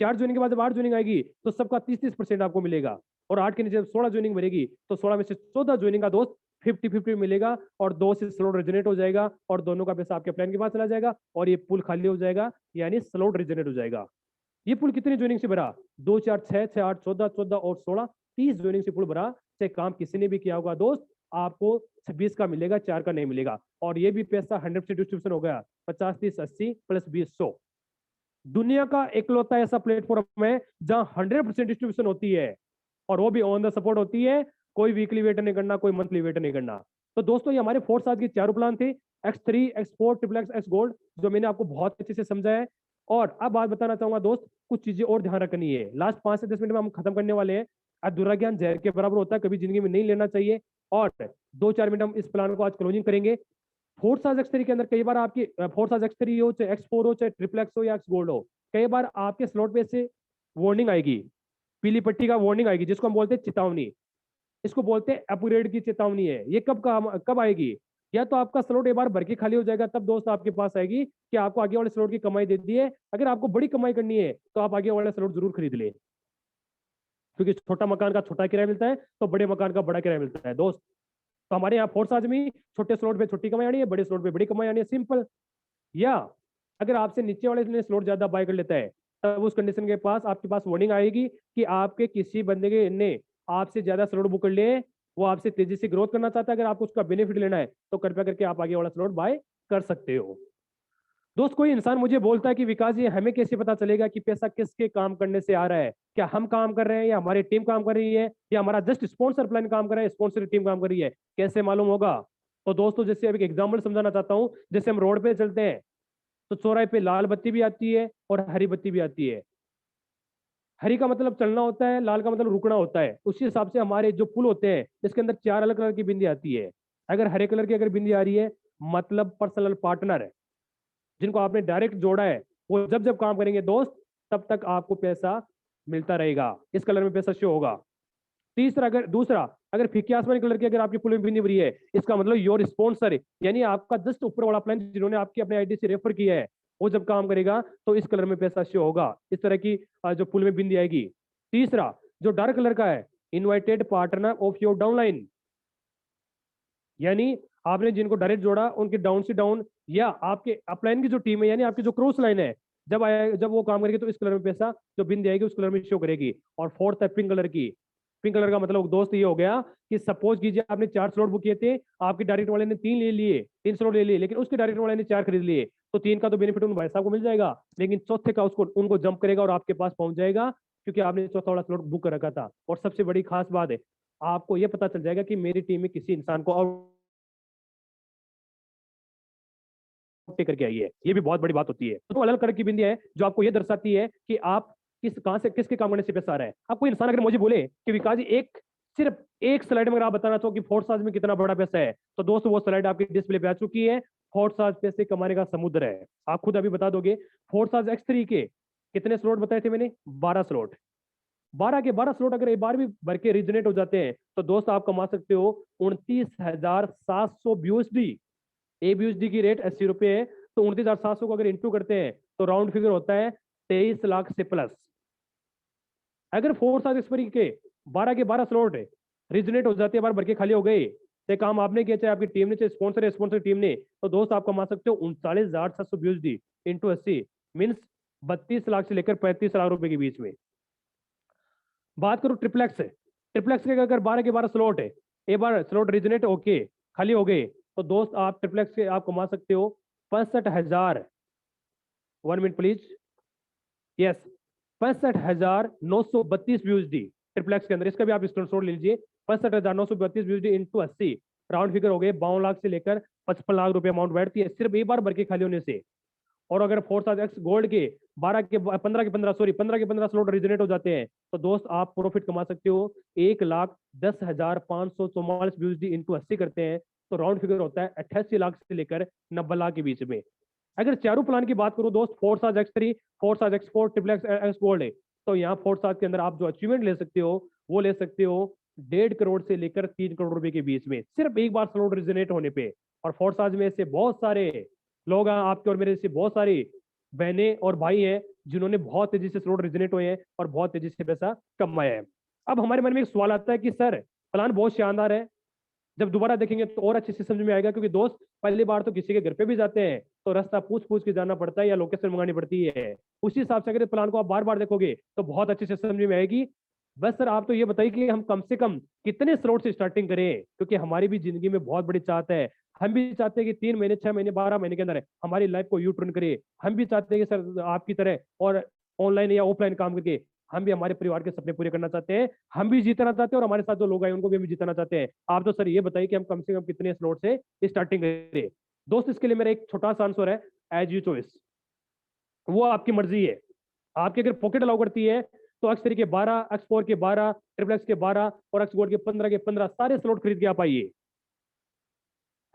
4 ज्वाइनिंग के बाद जब 8 ज्वाइनिंग आएगी तो सबका 30% आपको मिलेगा, और 8 के नीचे जब 16 ज्वाइनिंग बनेगी तो 16 में से 14 ज्वाइनिंग का दोस्त 50-50 मिलेगा, और 2 से स्लॉट रिजनेट हो जाएगा, और दोनों का पैसा आपके प्लान के पास चला जाएगा, और ये पुल खाली हो जाएगा, यानी स्लॉट रिजनेट हो जाएगा। ये पुल कितनी ज्वाइनिंग से भरा? 2 4 6 6 8 14 14 और 16, 30 ज्वाइनिंग से पुल भरा। चाहे काम किसी ने भी किया होगा दोस्त, आपको 26 का मिलेगा, 4 का नहीं मिलेगा। और ये भी पैसा 100% डिस्ट्रीब्यूशन हो गया, 50 30 80 प्लस 20 100। दुनिया का इकलौता ऐसा प्लेटफॉर्म है जहां 100% डिस्ट्रीब्यूशन होती है, और वो भी ऑन द सपोर्ट होती है, कोई वीकली वेट नहीं करना, कोई मंथली वेट नहीं करना। तो दोस्तों ये हमारे फोर्स आज के चारों प्लान थे, X3 X4 XXX X gold, जो मैंने आपको बहुत अच्छे से समझा है। और अब बात बताना चाहूंगा दोस्त, कुछ चीजें और ध्यान रखनी है, लास्ट 5 से 10 मिनट में हम खत्म करने वाले हैं। अधूरा ज्ञान जहर के बराबर होता है, कभी जिंदगी में नहीं लेना चाहिए। और 2-4 मिनट हम इस प्लान को आज क्लोजिंग करेंगे। फोर्साज X3 के अंदर कई बार आपकी फोर्साज X3 हो, चाहे X4 हो, चाहे XXX हो या X गोल्ड हो, कई बार आपके स्लॉट पे से वार्निंग आएगी, पीली पट्टी का वार्निंग आएगी, जिसको हम बोलते हैं चेतावनी। इसको बोलते हैं अपग्रेड की चेतावनी है। ये कब आएगी? या तो आपका स्लॉट एक बार भर के खाली हो जाएगा, तब दोस्त आपके पास आएगी कि आपको आगे वाले स्लॉट की कमाई दे दी है। अगर आपको बड़ी कमाई करनी है तो आप आगे वाला स्लॉट जरूर खरीद ले, क्योंकि छोटा मकान का छोटा किराया मिलता है, तो बड़े मकान का बड़ा किराया मिलता है दोस्त। तो हमारे यहाँ फोर्साज में छोटे स्लॉट पे छोटी कमाई आनी है, बड़े स्लॉट पे बड़ी कमाई आनी है, सिंपल। या अगर आपसे नीचे वाले ने स्लॉट ज्यादा बाय कर लेता है, तब उस कंडीशन के पास आपके पास वार्निंग आएगी कि आपके किसी बंदे के ने आपसे ज्यादा स्लॉट बुक कर लिए, वो आपसे तेजी से ग्रोथ करना चाहता है। अगर आपको उसका बेनिफिट लेना है तो कृपया करके आप आगे वाला स्लॉट बाय कर सकते हो। दोस्त कोई इंसान मुझे बोलता है कि विकास जी हमें कैसे पता चलेगा कि पैसा किसके काम करने से आ रहा है? क्या हम काम कर रहे हैं, या हमारी टीम काम कर रही है, या हमारा जस्ट स्पॉन्सर प्लान काम कर रहा है, स्पॉन्सर टीम काम कर रही है? कैसे मालूम होगा? तो दोस्तों जैसे अभी एक एग्जाम्पल समझाना चाहता हूँ। जैसे हम रोड पे चलते हैं तो चौराहे पे लाल बत्ती भी आती है और हरी बत्ती भी आती है। हरी का मतलब चलना होता है, लाल का मतलब रुकना होता है। उसी हिसाब से हमारे जो पुल होते हैं इसके अंदर 4 अलग कलर की बिंदी आती है। अगर हरे कलर की अगर बिंदी आ रही है, मतलब पर्सनल पार्टनर है, जिनको आपने डायरेक्ट जोड़ा है, वो जब जब काम करेंगे दोस्त, तब तक आपको पैसा मिलता रहेगा, इस कलर में पैसा शो होगा। दूसरा, अगर फीके आसमानी कलर की अगर आपकी पुल में बिंदी भरी है, इसका मतलब योर स्पॉन्सर, यानी आपका जस्ट ऊपर वाला प्लान जिन्होंने आपकी अपने आईडी से रेफर किया है, वो जब काम करेगा तो इस कलर में पैसा शो होगा। इस तरह की जो पुल में बिंदी आएगी। तीसरा, जो डार्क कलर का है, invited partner of your downline, यानी आपने जिनको डायरेक्ट जोड़ा उनके डाउन से डाउन या आपके अपलाइन की जो टीम है, यानी आपकी जो क्रॉस लाइन है, जब वो काम करेगी तो इस कलर में पैसा जो बिंदी आएगी उस कलर में शो करेगी। और फोर्थ है पिंक कलर की। पिंक कलर का मतलब दोस्त ये हो गया कि सपोज कीजिए आपने 4 स्लॉट बुक किए थे, आपके डायरेक्ट वाले ने 3 स्लॉट ले लिए, लेकिन उसके डायरेक्ट वाले ने 4 खरीद लिए, तो 3 का तो बेनिफिट उन भाई साहब को मिल जाएगा, लेकिन चौथे का उनको जंप करेगा और आपके पास पहुंच जाएगा, क्योंकि आपने चौथा वाला स्लॉट बुक कर रखा था। और सबसे बड़ी खास बात है, आपको यह पता चल जाएगा कि मेरी टीम में किसी इंसान को और करके आई है। ये भी बहुत बड़ी बात होती है। तो अलग कलर की बिंदी है जो आपको ये दर्शाती है कि आप किसके काम करने से पैसा आ रहा है। अब कोई इंसान अगर मुझे बोले कि विकास जी सिर्फ एक स्लाइड में अगर आप बताना चाहो कि फोर्साज में कितना बड़ा पैसा है, तो दोस्तों वो स्लाइड आपकी डिस्प्ले पे आ चुकी है। फोर्साज पैसे कमाने का समुद्र है, आप खुद अभी बता दोगे। फोर्साज X3 के कितने स्लॉट बताए थे मैंने? 12 स्लॉट। 12 के 12 स्लॉट अगर एक बार भी भर के रिजनेट हो जाते हैं तो दोस्त आप कमा सकते हो 29,700 BUSD। ABUSD की रेट 80 रुपए है, तो 29,700 को अगर इंटू करते हैं तो राउंड फिगर होता है 23 लाख से प्लस। अगर फोर्साज X3 के 12 स्लॉट रिजनेट हो जाते हैं, बार भर के खाली हो गए, चाहे काम आपने किया, चाहे आपकी टीम ने, चाहे स्पॉन्सर टीम ने, तो दोस्त आप कमा सकते हो 39,700 USD इंटू 80 मीन्स 32 लाख से लेकर 35 लाख रुपए के बीच में। बात करूं ट्रिपलेक्स के अगर 12 के 12 स्लॉट है, एक बार स्लॉट रिजनेट ओके खाली हो गए, तो दोस्त आप ट्रिपलेक्स के आप कमा सकते हो 65,000, 1 minute please, yes 65,932 USD triplex के अंदर। इसका भी आप स्क्रीनशॉट ले लीजिए, 65,932 USD इंटू 80 राउंड फिगर हो गए 52 लाख से लेकर 55 लाख रुपए अमाउंट बैठती है सिर्फ एक बार भर के खाली होने से। और अगर फोर्स एक्स गोल्ड के 15 के 15 स्लॉट रिजनेट हो जाते हैं, तो दोस्त आप प्रॉफिट कमा सकते हो 1,10,544 USD इंटू 80 करते हैं, तो राउंड फिगर होता है 88 लाख से लेकर 90 लाख के बीच में। अगर चारों प्लान की बात करूं दोस्त, force X3, force X4, triplex x gold है, तो यहाँ फोर्स के अंदर आप जो अचीवमेंट ले सकते हो वो ले सकते हो 1.5 करोड़ से लेकर 3 करोड़ रुपए के बीच में सिर्फ एक बार स्लॉट रिजनेट होने पे। और फोर्स में से बहुत सारे लोग हैं, आपके और मेरे जैसे बहुत सारी बहनें और भाई हैं जिन्होंने बहुत तेजी से स्लॉट रिजनेट हुए हैं और बहुत तेजी से पैसा कमाया है। अब हमारे मन में एक सवाल आता है कि सर प्लान बहुत शानदार है, जब दोबारा देखेंगे तो और अच्छे से समझ में आएगा, क्योंकि दोस्त पहली बार तो किसी के घर पे भी जाते हैं तो रास्ता पूछ पूछ के जाना पड़ता है या लोकेशन मंगानी पड़ती है। उसी हिसाब से अगर प्लान को आप बार बार देखोगे तो बहुत अच्छे से समझ में आएगी। बस सर आप तो ये बताइए कि हम कम से कम कितने स्लॉट से स्टार्टिंग करें, क्योंकि हमारी भी जिंदगी में बहुत बड़ी चाहत है। हम भी चाहते हैं कि 3 महीने 6 महीने 12 महीने के अंदर हमारी लाइफ को यू टर्न करे। हम भी चाहते हैं कि सर आपकी तरह और ऑनलाइन या ऑफलाइन काम करके हम भी हमारे परिवार के सपने पूरे करना चाहते हैं, हम भी जीतना चाहते हैं और हमारे साथ जो लोग आए उनको भी हम जीतना चाहते हैं। आप तो सर ये बताइए कि हम कम से कम कितने स्लॉट से स्टार्टिंग करें। दोस्त इसके लिए मेरा एक छोटा सा आंसर है, एज यू चॉइस, वो आपकी मर्जी है। आपकी अगर पॉकेट अलाउ करती है तो X3 के 12, X4 के 12, ट्रिपलेक्स के 12 और X गोल्ड के 15 सारे स्लॉट खरीद के आप आइए।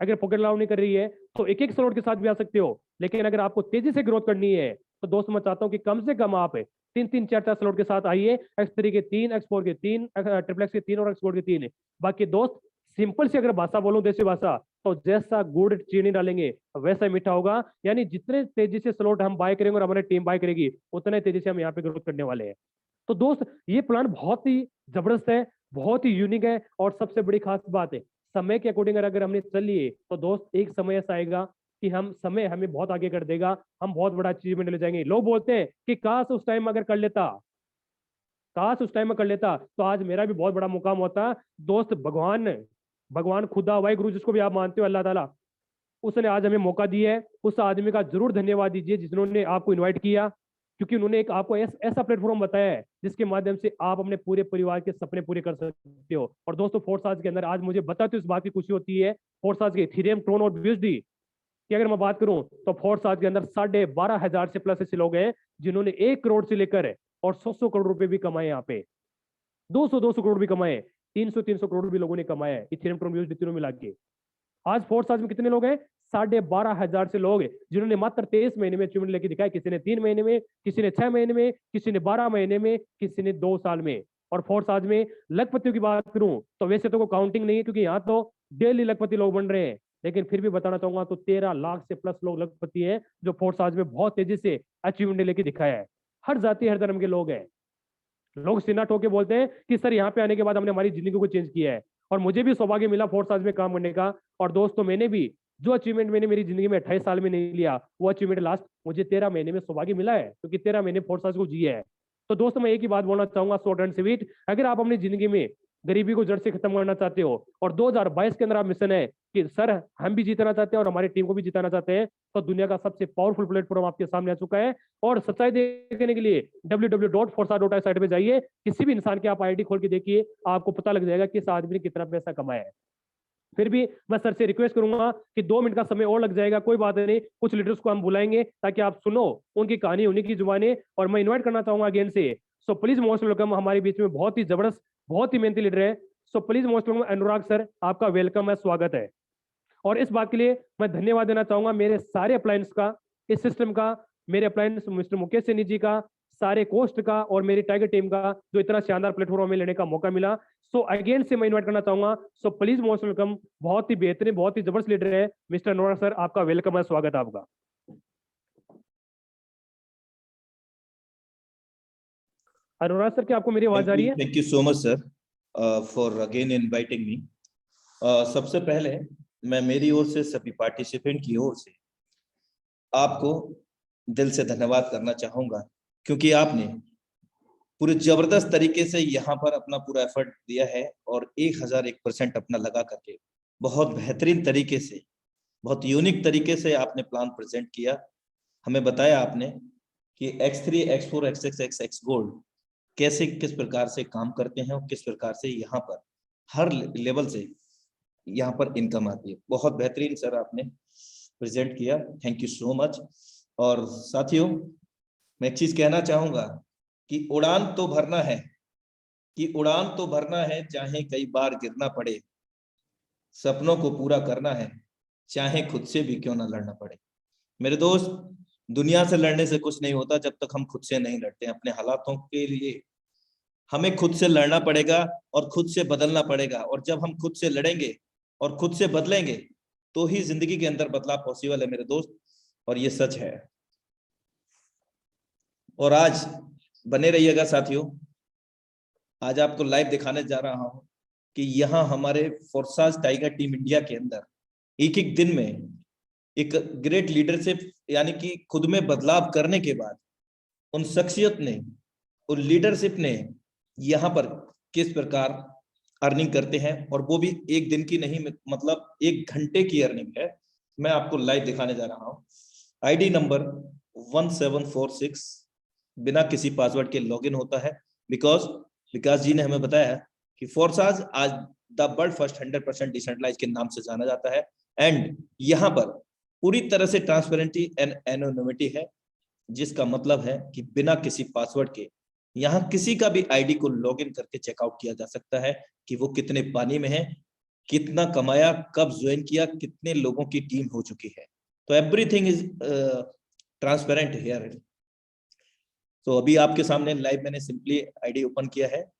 अगर पॉकेट अलाउ नहीं कर रही है तो एक एक स्लॉट के साथ भी आ सकते हो, लेकिन अगर आपको तेजी से ग्रोथ करनी है तो दोस्त मैं चाहता हूं कि कम से कम आप 3-3, 4-4 स्लॉट के साथ आइए। X3 के 3, X4 के 3, ट्रिपलेक्स के 3 और X गोल्ड के 3। बाकी दोस्त सिंपल सी अगर भाषा बोलूं, देसी भाषा, तो जैसा गुड़ चीनी डालेंगे वैसा मीठा होगा। यानी जितने तेजी से स्लॉट हम बाय करेंगे और हमारी टीम बाय करेगी उतने तेजी से हम यहाँ पे ग्रोथ करने वाले हैं। तो दोस्त ये प्लान बहुत ही जबरदस्त है, बहुत ही यूनिक है और सबसे बड़ी खास बात है समय के अकॉर्डिंग अगर हमने चल लिए तो दोस्त एक समय ऐसा आएगा कि हम समय हमें बहुत आगे कर देगा, हम बहुत बड़ा अचीवमेंट ले जाएंगे। लोग बोलते हैं कि काश उस टाइम अगर कर लेता, काश उस टाइम में कर लेता तो आज मेरा भी बहुत बड़ा मुकाम होता। दोस्त भगवान खुदा वाहिगुरु जिसको भी आप मानते हो, अल्लाह ताला, उसने आज हमें मौका दिया है। उस आदमी का जरूर धन्यवाद दीजिए जिन्होंने आपको इनवाइट किया, क्योंकि उन्होंने एक आपको ऐसा प्लेटफॉर्म बताया है जिसके माध्यम से आप अपने पूरे परिवार के सपने पूरे कर सकते हो। और दोस्तों फोर्स के अंदर आज मुझे बताते हुए इस बात की खुशी होती है, फोर्स के इथेरियम, ट्रोन और यूएसडी की अगर मैं बात करूं तो फोर्स के अंदर 12,500 से प्लस ऐसे लोग हैं जिन्होंने 1 करोड़ से लेकर और 100 करोड़ रुपए भी कमाए, यहाँ पे 200 करोड़ भी कमाए, 300 करोड़ भी लोगों ने कमाया है इथेरियम, ट्रोन, यूएसडी तीनों मिला के। आज फोर्स में कितने लोग हैं? 12,500 से लोग जिन्होंने मात्र 23 महीने में अचीवमेंट लेके दिखाया। किसी ने 3 महीने में, किसी ने 6 महीने में, किसी ने 12 महीने में, किसी ने 2 साल में। और फोर्स आज में लखपतियों की बात करूं तो वैसे तो कोई काउंटिंग नहीं है, क्योंकि यहाँ तो डेली लखपति लोग बन रहे हैं, लेकिन फिर भी बताना चाहूंगा तो 13 लाख से प्लस लोग लखपति हैं जो फोर्स आज में बहुत तेजी से अचीवमेंट लेके दिखाया है। हर जाति हर धर्म के लोग हैं। लोग सीना ठोक के बोलते हैं कि सर यहाँ पे आने के बाद हमने हमारी जिंदगी को चेंज किया है, और मुझे भी सौभाग्य मिला फोर्स आज में काम करने का। और दोस्तों मैंने भी जो अचीवमेंट मैंने मेरी जिंदगी में 28 साल में नहीं लिया, वो अचीवमेंट लास्ट मुझे 13 महीने में सौभाग्य मिला है, क्योंकि 13 महीने फोर्स आज को जिया है। तो दोस्तों मैं एक ही बात बोलना चाहूंगा, शॉर्ट एंड स्वीट, अगर आप अपनी जिंदगी में गरीबी को जड़ से खत्म करना चाहते हो और 2022 के अंदर आप मिशन है कि सर हम भी जीतना चाहते हैं और हमारी टीम को भी जिताना चाहते हैं, तो दुनिया का सबसे पावरफुल प्लेटफॉर्म आपके सामने आ चुका है। और सच्चाई देखने के लिए www.forsa.in साइट पे जाइए, किसी भी इंसान की आप आईडी खोल के देखिए, आपको पता लग जाएगा कि इस आदमी ने कितना पैसा कमाया है। फिर भी मैं सर से रिक्वेस्ट करूंगा कि 2 मिनट का समय और लग जाएगा, कोई बात नहीं, कुछ लीडर्स को हम बुलाएंगे ताकि आप सुनो उनकी कहानी, उन्हीं की जुबानी। और मैं इन्वाइट करना चाहूंगा अगेन से, सो प्लीज मोस्ट वेलकम, हमारे बीच में बहुत ही जबरदस्त, बहुत ही मेहनती लीडर है। So please most welcome Anurag sir, आपका वेलकम है, स्वागत है। और इस बात के लिए मैं धन्यवाद देना चाहूंगा मेरे सारे अप्लायंस का, इस सिस्टम का, मेरे अप्लायंस मिस्टर मुकेश सैनी जी का, सारे कोस्ट का और मेरी टाइगर टीम का, जो इतना शानदार प्लेटफॉर्म में लेने का मौका मिला। सो अगेन से मैं इन्वाइट करना चाहूंगा, सो प्लीज मोस्ट वेलकम, बहुत ही बेहतरीन, बहुत ही जबरदस्त लीडर है मिस्टर अनुराग सर, आपका वेलकम है, स्वागत है आपका। अनुराग सर, क्या आपको मेरी आवाज आ रही है? Thank you so much sir for again inviting me. सबसे पहले मैं मेरी ओर से सभी पार्टिसिपेंट की ओर से आपको दिल से धन्यवाद करना चाहूंगा, क्योंकि आपने पूरे जबरदस्त तरीके से यहाँ पर अपना पूरा एफर्ट दिया है और 1001% अपना लगा करके बहुत बेहतरीन तरीके से, बहुत यूनिक तरीके से आपने प्लान प्रेजेंट किया। हमें बताया आपने कि X3, X4, X6, X gold कैसे किस प्रकार से काम करते हैं और किस प्रकार से यहाँ पर हर लेवल से यहाँ पर इनकम आती है। बहुत बेहतरीन सर आपने प्रेजेंट किया, थैंक यू सो मच। और साथियों, मैं एक चीज कहना चाहूंगा कि उड़ान तो भरना है, कि उड़ान तो भरना है, चाहे कई बार गिरना पड़े, सपनों को पूरा करना है, चाहे खुद से भी क्यों ना लड़ना पड़े। मेरे दोस्त, दुनिया से लड़ने से कुछ नहीं होता जब तक हम खुद से नहीं लड़ते। अपने हालातों के लिए हमें खुद से लड़ना पड़ेगा और खुद से बदलना पड़ेगा, और जब हम खुद से लड़ेंगे और खुद से बदलेंगे तो ही जिंदगी के अंदर बदलाव पॉसिबल है मेरे दोस्त, और ये सच है। और आज बने रहिएगा साथियों, आज आपको लाइव दिखाने जा रहा हूं कि यहाँ हमारे फोर्साज टाइगर टीम इंडिया के अंदर एक एक दिन में एक ग्रेट लीडरशिप, यानी कि खुद में बदलाव करने के बाद उन शख्सियत ने, उन लीडरशिप ने यहाँ पर किस प्रकार अर्निंग करते हैं, और वो भी एक दिन की नहीं, मतलब 1 घंटे की अर्निंग है। मैं आपको लाइव दिखाने जा रहा हूँ। आईडी नंबर 1746 बिना किसी पासवर्ड के लॉगिन होता है, बिकॉज विकास जी ने हमें बताया कि फोर्साज आज द वर्ल्ड फर्स्ट 100% डिसेंट्रलाइज के नाम से जाना जाता है। एंड यहाँ पर पूरी तरह से ट्रांसपेरेंटी एंड एनोनिमिटी है, जिसका मतलब है कि बिना किसी पासवर्ड के यहाँ किसी का भी आईडी को लॉगिन करके चेकआउट किया जा सकता है कि वो कितने पानी में है, कितना कमाया, कब ज्वाइन किया, कितने लोगों की टीम हो चुकी है। तो एवरीथिंग इज ट्रांसपेरेंट हियर। तो अभी आपके सामने लाइव मैंने सिंपली आईडी ओपन किया है।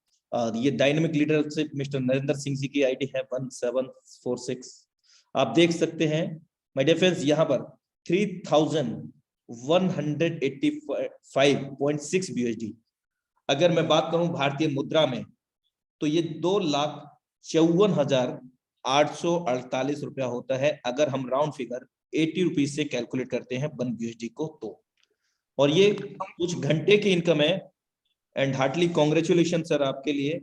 ये dynamic leadership mister Narendra Singh ji की आईडी है 1746। आप देख सकते हैं माय डियर फ्रेंड्स, यहाँ पर 3185.6 BUSD। अगर मैं बात करूं भारतीय मुद्रा में तो ये 2,54,848 रुपया होता है, अगर हम राउंड फिगर 80 रुपीज से कैलकुलेट करते हैं 1 BUSD को तो। और ये कुछ घंटे की इनकम है। एंड हार्टली कॉन्ग्रेचुलेशन सर आपके लिए,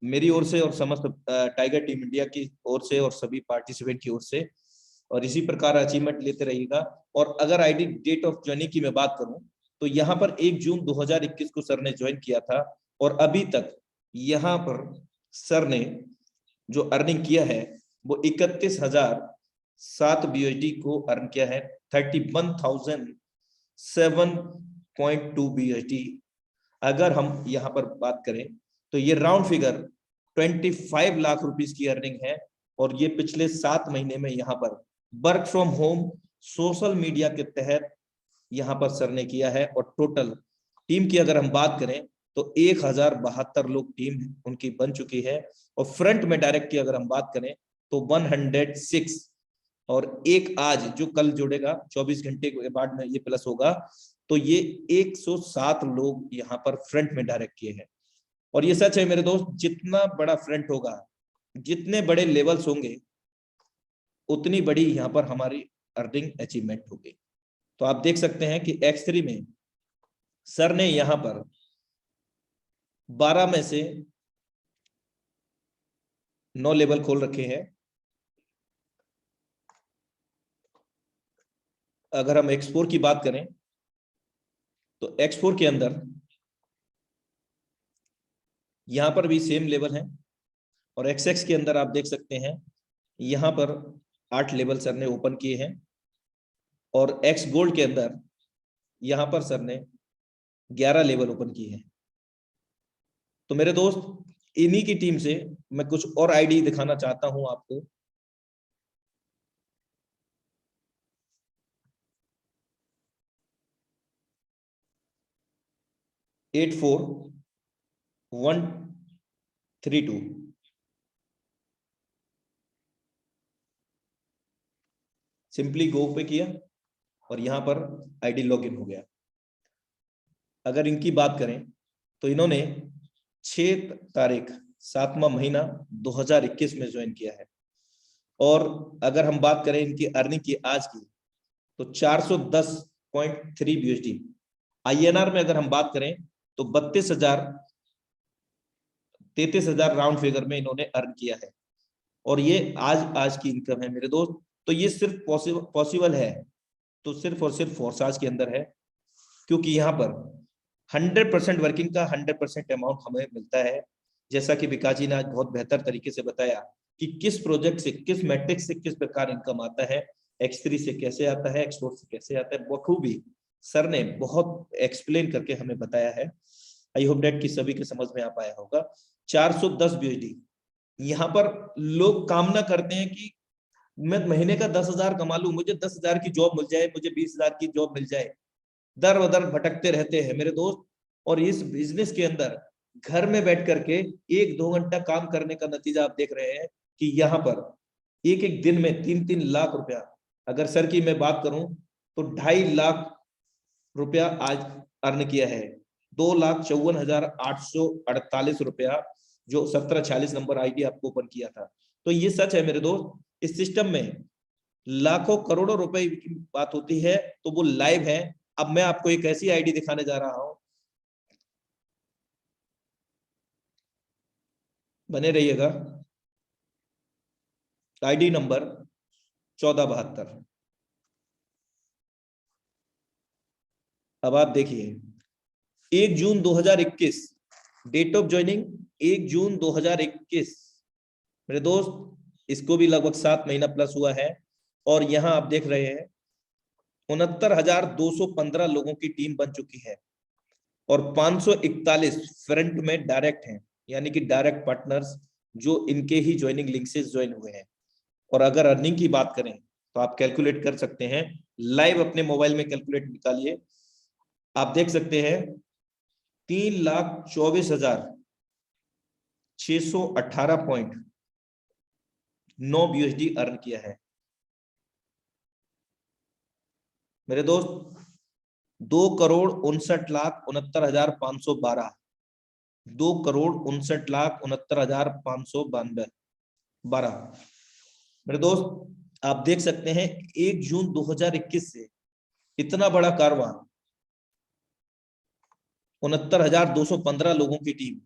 मेरी ओर से और समस्त टाइगर टीम इंडिया की ओर से और सभी पार्टिसिपेंट की ओर से। और इसी प्रकार अचीवमेंट लेते रहिएगा। और अगर आईडी डेट ऑफ ज्वाइनिंग की मैं बात करूं तो यहाँ पर 1 जून 2021 को सर ने ज्वाइन किया था, और अभी तक यहाँ पर सर ने जो अर्निंग किया है वो 31,007 BUSD को अर्न किया है, 31,007.2 BUSD। अगर हम यहाँ पर बात करें तो ये राउंड फिगर 25 लाख रुपीस की अर्निंग है, और ये पिछले 7 महीने में यहाँ पर work from home social media के तहत यहाँ पर सर ने किया है। और टोटल टीम की अगर हम बात करें तो 1072 लोग टीम उनकी बन चुकी है, और फ्रंट में डायरेक्ट की अगर हम बात करें तो 106, और एक आज जो कल जुड़ेगा 24 घंटे के बाद में ये प्लस होगा, तो ये 107 लोग यहाँ पर फ्रंट में डायरेक्ट किए हैं। और ये सच है मेरे दोस्त, जितना बड़ा फ्रंट होगा, जितने बड़े लेवल्स होंगे, उतनी बड़ी यहाँ पर हमारी अर्निंग अचीवमेंट होगी। तो आप देख सकते हैं कि X3 में सर ने यहाँ पर 12 में से 9 लेवल खोल रखे हैं। अगर हम X4 की बात करें तो X4 के अंदर यहां पर भी सेम लेवल है, और XX के अंदर आप देख सकते हैं यहां पर 8 लेवल सर ने ओपन किए हैं, और X गोल्ड के अंदर यहां पर सर ने 11 लेवल ओपन किए हैं। तो मेरे दोस्त, इन्हीं की टीम से मैं कुछ और आईडी दिखाना चाहता हूं आपको। एट 4 1 3 2 सिंपली गो पे किया और यहां पर आईडी लॉगिन हो गया। अगर इनकी बात करें तो इन्होंने 6 तारीख 7वां महीना 2021 में ज्वाइन किया है। और अगर हम बात करें इनकी अर्निंग की आज की, तो 410.3 BUSD। INR में अगर हम बात करें तो 33,000 राउंड फिगर में इन्होंने अर्न किया है। और ये आज की इनकम है मेरे दोस्त। तो ये सिर्फ पॉसिबल है तो सिर्फ और सिर्फ फोर्साज के अंदर है, क्योंकि यहाँ पर 100% वर्किंग का 100% अमाउंट हमें मिलता है। जैसा कि विकास जी ने आज बहुत बेहतर तरीके से बताया कि किस प्रोजेक्ट से, किस मैट्रिक्स से किस प्रकार इनकम आता है, X3 से कैसे आता है, X4 से कैसे आता है, बखूबी सर ने बहुत एक्सप्लेन करके हमें बताया है। आई होप डेट कि सभी के समझ में आ पाया होगा। 410 BUSD। यहाँ पर लोग कामना करते हैं कि मैं महीने का 10,000 कमा लूं, मुझे 10,000 की जॉब मिल जाए, मुझे 20,000 की जॉब मिल जाए, दर बदर भटकते रहते हैं मेरे दोस्त। और इस बिजनेस के अंदर घर में बैठ करके 1-2 घंटा काम करने का नतीजा आप देख रहे हैं कि यहाँ पर एक एक दिन में 3-3 लाख रुपया, अगर सर की मैं बात करूं तो 2.5 लाख रुपया आज अर्न किया है। 2,54,848 रुपया, जो 1746 नंबर आईडी आपको ओपन किया था। तो ये सच है मेरे दोस्त, इस सिस्टम में लाखों करोड़ों रुपए की बात होती है तो वो लाइव है। अब मैं आपको एक ऐसी आईडी दिखाने जा रहा हूं, बने रहिएगा। ID number 1472। अब आप देखिए 1 जून 2021 डेट ऑफ ज्वाइनिंग 1 जून 2021 मेरे दोस्त, इसको भी लगभग 7 महीना प्लस हुआ है। और यहां आप देख रहे हैं 69,215 लोगों की टीम बन चुकी है और 541 फ्रंट में डायरेक्ट हैं, यानी कि डायरेक्ट पार्टनर्स जो इनके ही ज्वाइनिंग लिंक से ज्वाइन हुए हैं। और अगर अर्निंग की बात करें तो आप कैलकुलेट कर सकते हैं, लाइव अपने मोबाइल में कैलकुलेट निकालिए, आप देख सकते हैं 3,24,618.9 BUSD अर्न किया है मेरे दोस्त। 2,59,69,512 2,59,69,512 मेरे दोस्त, आप देख सकते हैं 1 जून 2021 से इतना बड़ा कारवां, 69,215 लोगों की टीम।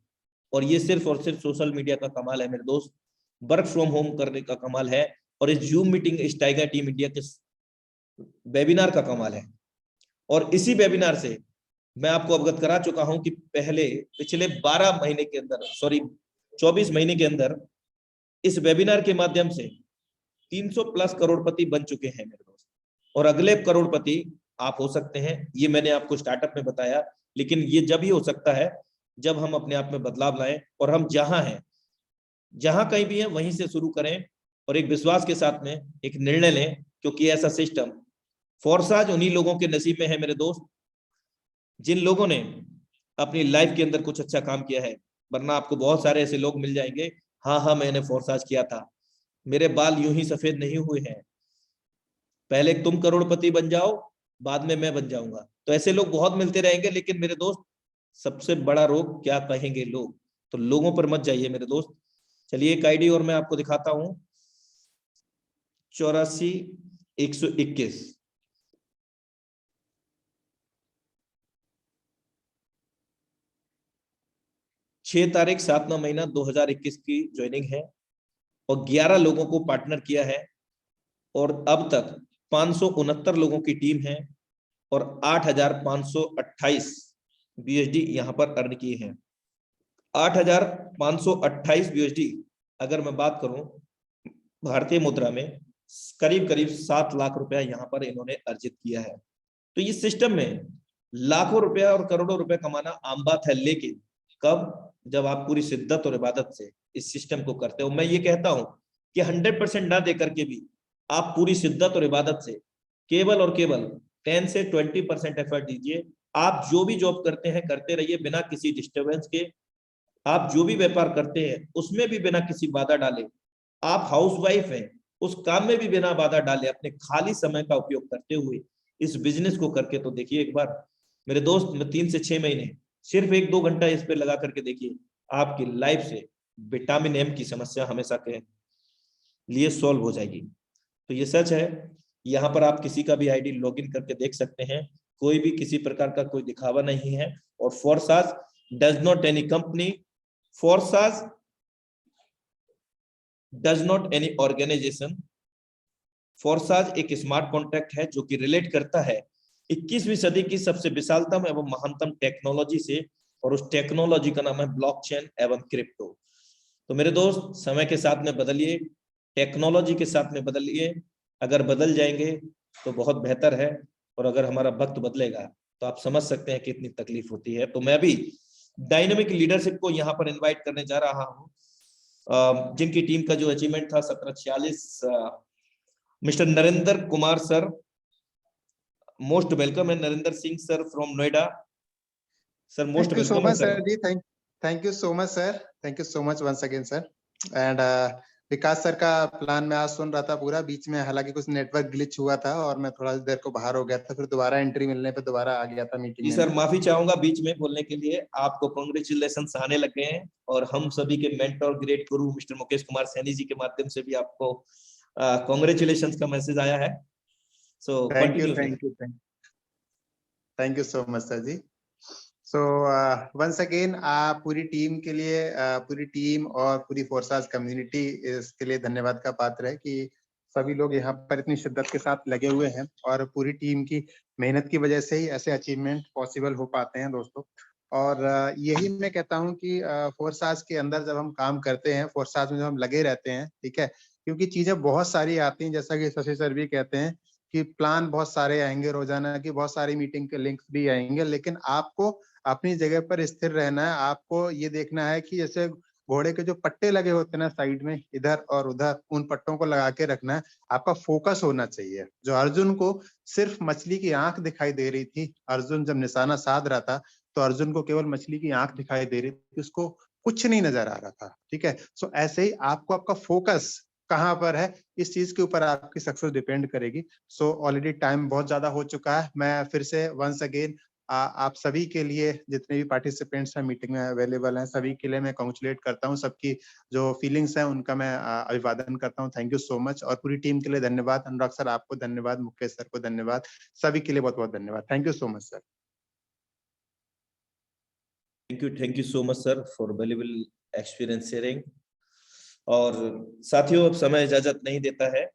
और ये सिर्फ और सिर्फ सोशल मीडिया का कमाल है मेरे दोस्त, वर्क फ्रॉम होम करने का कमाल है, और इस जूम मीटिंग, इस टाइगर टीम इंडिया के वेबिनार का कमाल है। और इसी वेबिनार से मैं आपको अवगत करा चुका हूं कि पिछले 12 महीने के अंदर, 24 महीने के अंदर इस वेबिनार के माध्यम से 300 प्लस करोड़पति बन चुके हैं मेरे दोस्त। और अगले करोड़पति आप हो सकते हैं, ये मैंने आपको स्टार्टअप में बताया, लेकिन ये जब ही हो सकता है जब हम अपने आप में बदलाव लाएं और हम जहां हैं, जहां कहीं भी हैं वहीं से शुरू करें और एक विश्वास के साथ में एक निर्णय लें, क्योंकि ऐसा सिस्टम फोर्साज उन्हीं लोगों के नसीब में है मेरे दोस्त, जिन लोगों ने अपनी लाइफ के अंदर कुछ अच्छा काम किया है। वरना आपको बहुत सारे ऐसे लोग मिल जाएंगे, हाँ मैंने फोर्साज किया था, मेरे बाल यूं ही सफेद नहीं हुए हैं, पहले तुम करोड़पति बन जाओ बाद में मैं बन जाऊंगा। तो ऐसे लोग बहुत मिलते रहेंगे, लेकिन मेरे दोस्त सबसे बड़ा रोग क्या कहेंगे लोग, तो लोगों पर मत जाइए मेरे दोस्त। चलिए एक आईडी और मैं आपको दिखाता हूं, 84,121। 6 तारीख 7वां महीना 2021 की ज्वाइनिंग है और 11 लोगों को पार्टनर किया है और अब तक 569 लोगों की टीम है और 8,528 BUSD यहाँ पर अर्न किए हैं। 8,528 BUSD अगर मैं बात करूं भारतीय मुद्रा में, करीब करीब 7 लाख रुपया यहाँ पर इन्होंने अर्जित किया है। तो इस सिस्टम में लाखों रुपया और करोड़ों रुपया कमाना आम बात है, लेकिन कब, जब आप पूरी शिद्दत और इबादत से इस सिस्टम को करते हो। मैं ये कहता हूं कि 100% ना दे करके भी आप पूरी शिद्दत और इबादत से केवल और केवल 10 से 20% एफर्ट दीजिए। आप जो भी जॉब करते हैं करते रहिए बिना किसी डिस्टर्बेंस के, आप जो भी व्यापार करते हैं उसमें भी बिना किसी बाधा डाले, आप हाउसवाइफ हैं उस काम में भी बिना बाधा डाले, अपने खाली समय का उपयोग करते हुए इस बिजनेस को करके तो देखिए एक बार मेरे दोस्त, 3 से 6 महीने सिर्फ 1-2 घंटा इस पे लगा करके देखिए, आपकी लाइफ से विटामिन एम की समस्या हमेशा के लिए सॉल्व हो जाएगी। तो ये सच है। यहाँ पर आप किसी का भी आईडी लॉगिन करके देख सकते हैं, कोई भी किसी प्रकार का कोई दिखावा नहीं है। और Forsage does not any company, Forsage does not any organisation. Forsage एक स्मार्ट कॉन्ट्रैक्ट है जो कि रिलेट करता है 21वीं सदी की सबसे विशालतम एवं महानतम टेक्नोलॉजी से, और उस टेक्नोलॉजी का नाम है ब्लॉकचेन एवं क्रिप्टो। तो मेरे दोस्त, समय के साथ में बदलिए, टेक्नोलॉजी के साथ में बदलिए। अगर बदल जाएंगे तो बहुत बेहतर है, और अगर हमारा वक्त बदलेगा तो आप समझ सकते हैं कितनी तकलीफ होती है। तो मैं भी डायनेमिक लीडरशिप को यहाँ पर इनवाइट करने जा रहा हूँ, जिनकी टीम का जो अचीवमेंट था 1746, mister Narendra Kumar sir, most welcome है। Narendra Singh sir from Noida, sir most Thank you so welcome है much, सर। sir. जी, thank you so much, sir. Thank you so much once again, sir. And Vikas sir का plan मैं आज सुन रहा था पूरा, बीच में हालांकि कुछ नेटवर्क ग्लिच हुआ था और मैं थोड़ा देर को बाहर हो गया था, फिर दोबारा एंट्री मिलने पे दोबारा आ गया था मीटिंग जी में। सर, माफी चाहूंगा बीच में बोलने के लिए। आपको कांग्रेचुलेशन आने लगे हैं, और हम सभी के मेंटर ग्रेट गुरु मिस्टर मुकेश कुमार सैनी जी के माध्यम से भी आपको कांग्रेचुलेशन का मैसेज आया है। So thank you, continue. Thank you so much sir ji. So once again पूरी टीम के लिए, पूरी टीम और पूरी फोर्सास कम्युनिटी इसके लिए धन्यवाद का पात्र है कि सभी लोग यहाँ पर इतनी शिद्दत के साथ लगे हुए हैं, और पूरी टीम की मेहनत की वजह से ही ऐसे अचीवमेंट पॉसिबल हो पाते हैं दोस्तों। और यही मैं कहता हूँ कि फोर्सास के अंदर जब हम काम करते हैं, फोर्सास में जब हम लगे रहते हैं, ठीक है, क्योंकि चीजें बहुत सारी आती हैं, जैसा कि शशि सर भी कहते हैं कि प्लान बहुत सारे आएंगे, रोजाना की बहुत सारी मीटिंग के लिंक्स भी आएंगे, लेकिन आपको अपनी जगह पर स्थिर रहना है। आपको ये देखना है कि जैसे घोड़े के जो पट्टे लगे होते हैं ना साइड में, इधर और उधर, उन पट्टों को लगा के रखना है। आपका फोकस होना चाहिए। जो अर्जुन को सिर्फ मछली की आंख दिखाई दे रही थी, अर्जुन जब निशाना साध रहा था तो अर्जुन को केवल मछली की आंख दिखाई दे रही थी, उसको कुछ नहीं नजर आ रहा था, ठीक है। सो ऐसे ही आपको आपका फोकस कहाँ पर है, इस चीज के ऊपर आपकी सक्सेस डिपेंड करेगी। सो ऑलरेडी टाइम बहुत ज्यादा हो चुका है। मैं फिर से वंस अगेन आप सभी के लिए, जितने भी पार्टिसिपेंट्स हैं मीटिंग में अवेलेबल हैं, सभी के लिए मैं कांग्रेचुलेट करता हूं। सबकी जो फीलिंग्स हैं उनका मैं अभिवादन करता हूं। Thank you so much. और पूरी टीम के लिए धन्यवाद। अनुराग सर आपको धन्यवाद, मुकेश सर को धन्यवाद, सभी के लिए बहुत बहुत धन्यवाद। Thank you so much sir. Thank you so much sir for valuable experience sharing. और साथियों, अब समय इजाजत नहीं देता है,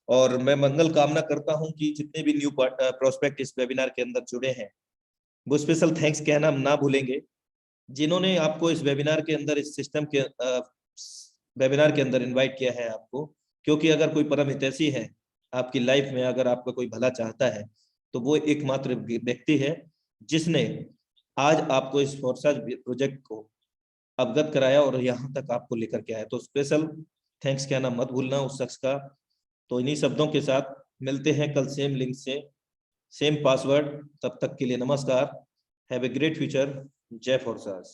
और मैं मंगल कामना करता हूं कि जितने भी न्यू प्रोस्पेक्ट इस वेबिनार के अंदर जुड़े हैं, वो स्पेशल थैंक्स कहना हम ना भूलेंगे, जिन्होंने आपको इस वेबिनार के अंदर, इस सिस्टम के वेबिनार के अंदर इनवाइट किया है आपको। क्योंकि अगर कोई परम हितैषी है आपकी लाइफ में, अगर आपका कोई भला चाहता है, तो वो एकमात्र व्यक्ति है जिसने आज आपको इस फोर्साज प्रोजेक्ट को अवगत कराया और यहाँ तक आपको लेकर के आया। तो स्पेशल थैंक्स कहना मत भूलना उस शख्स का। तो इन्हीं शब्दों के साथ मिलते हैं कल सेम लिंक से, सेम पासवर्ड। तब तक के लिए नमस्कार। Have a great future. जय फोर्सास।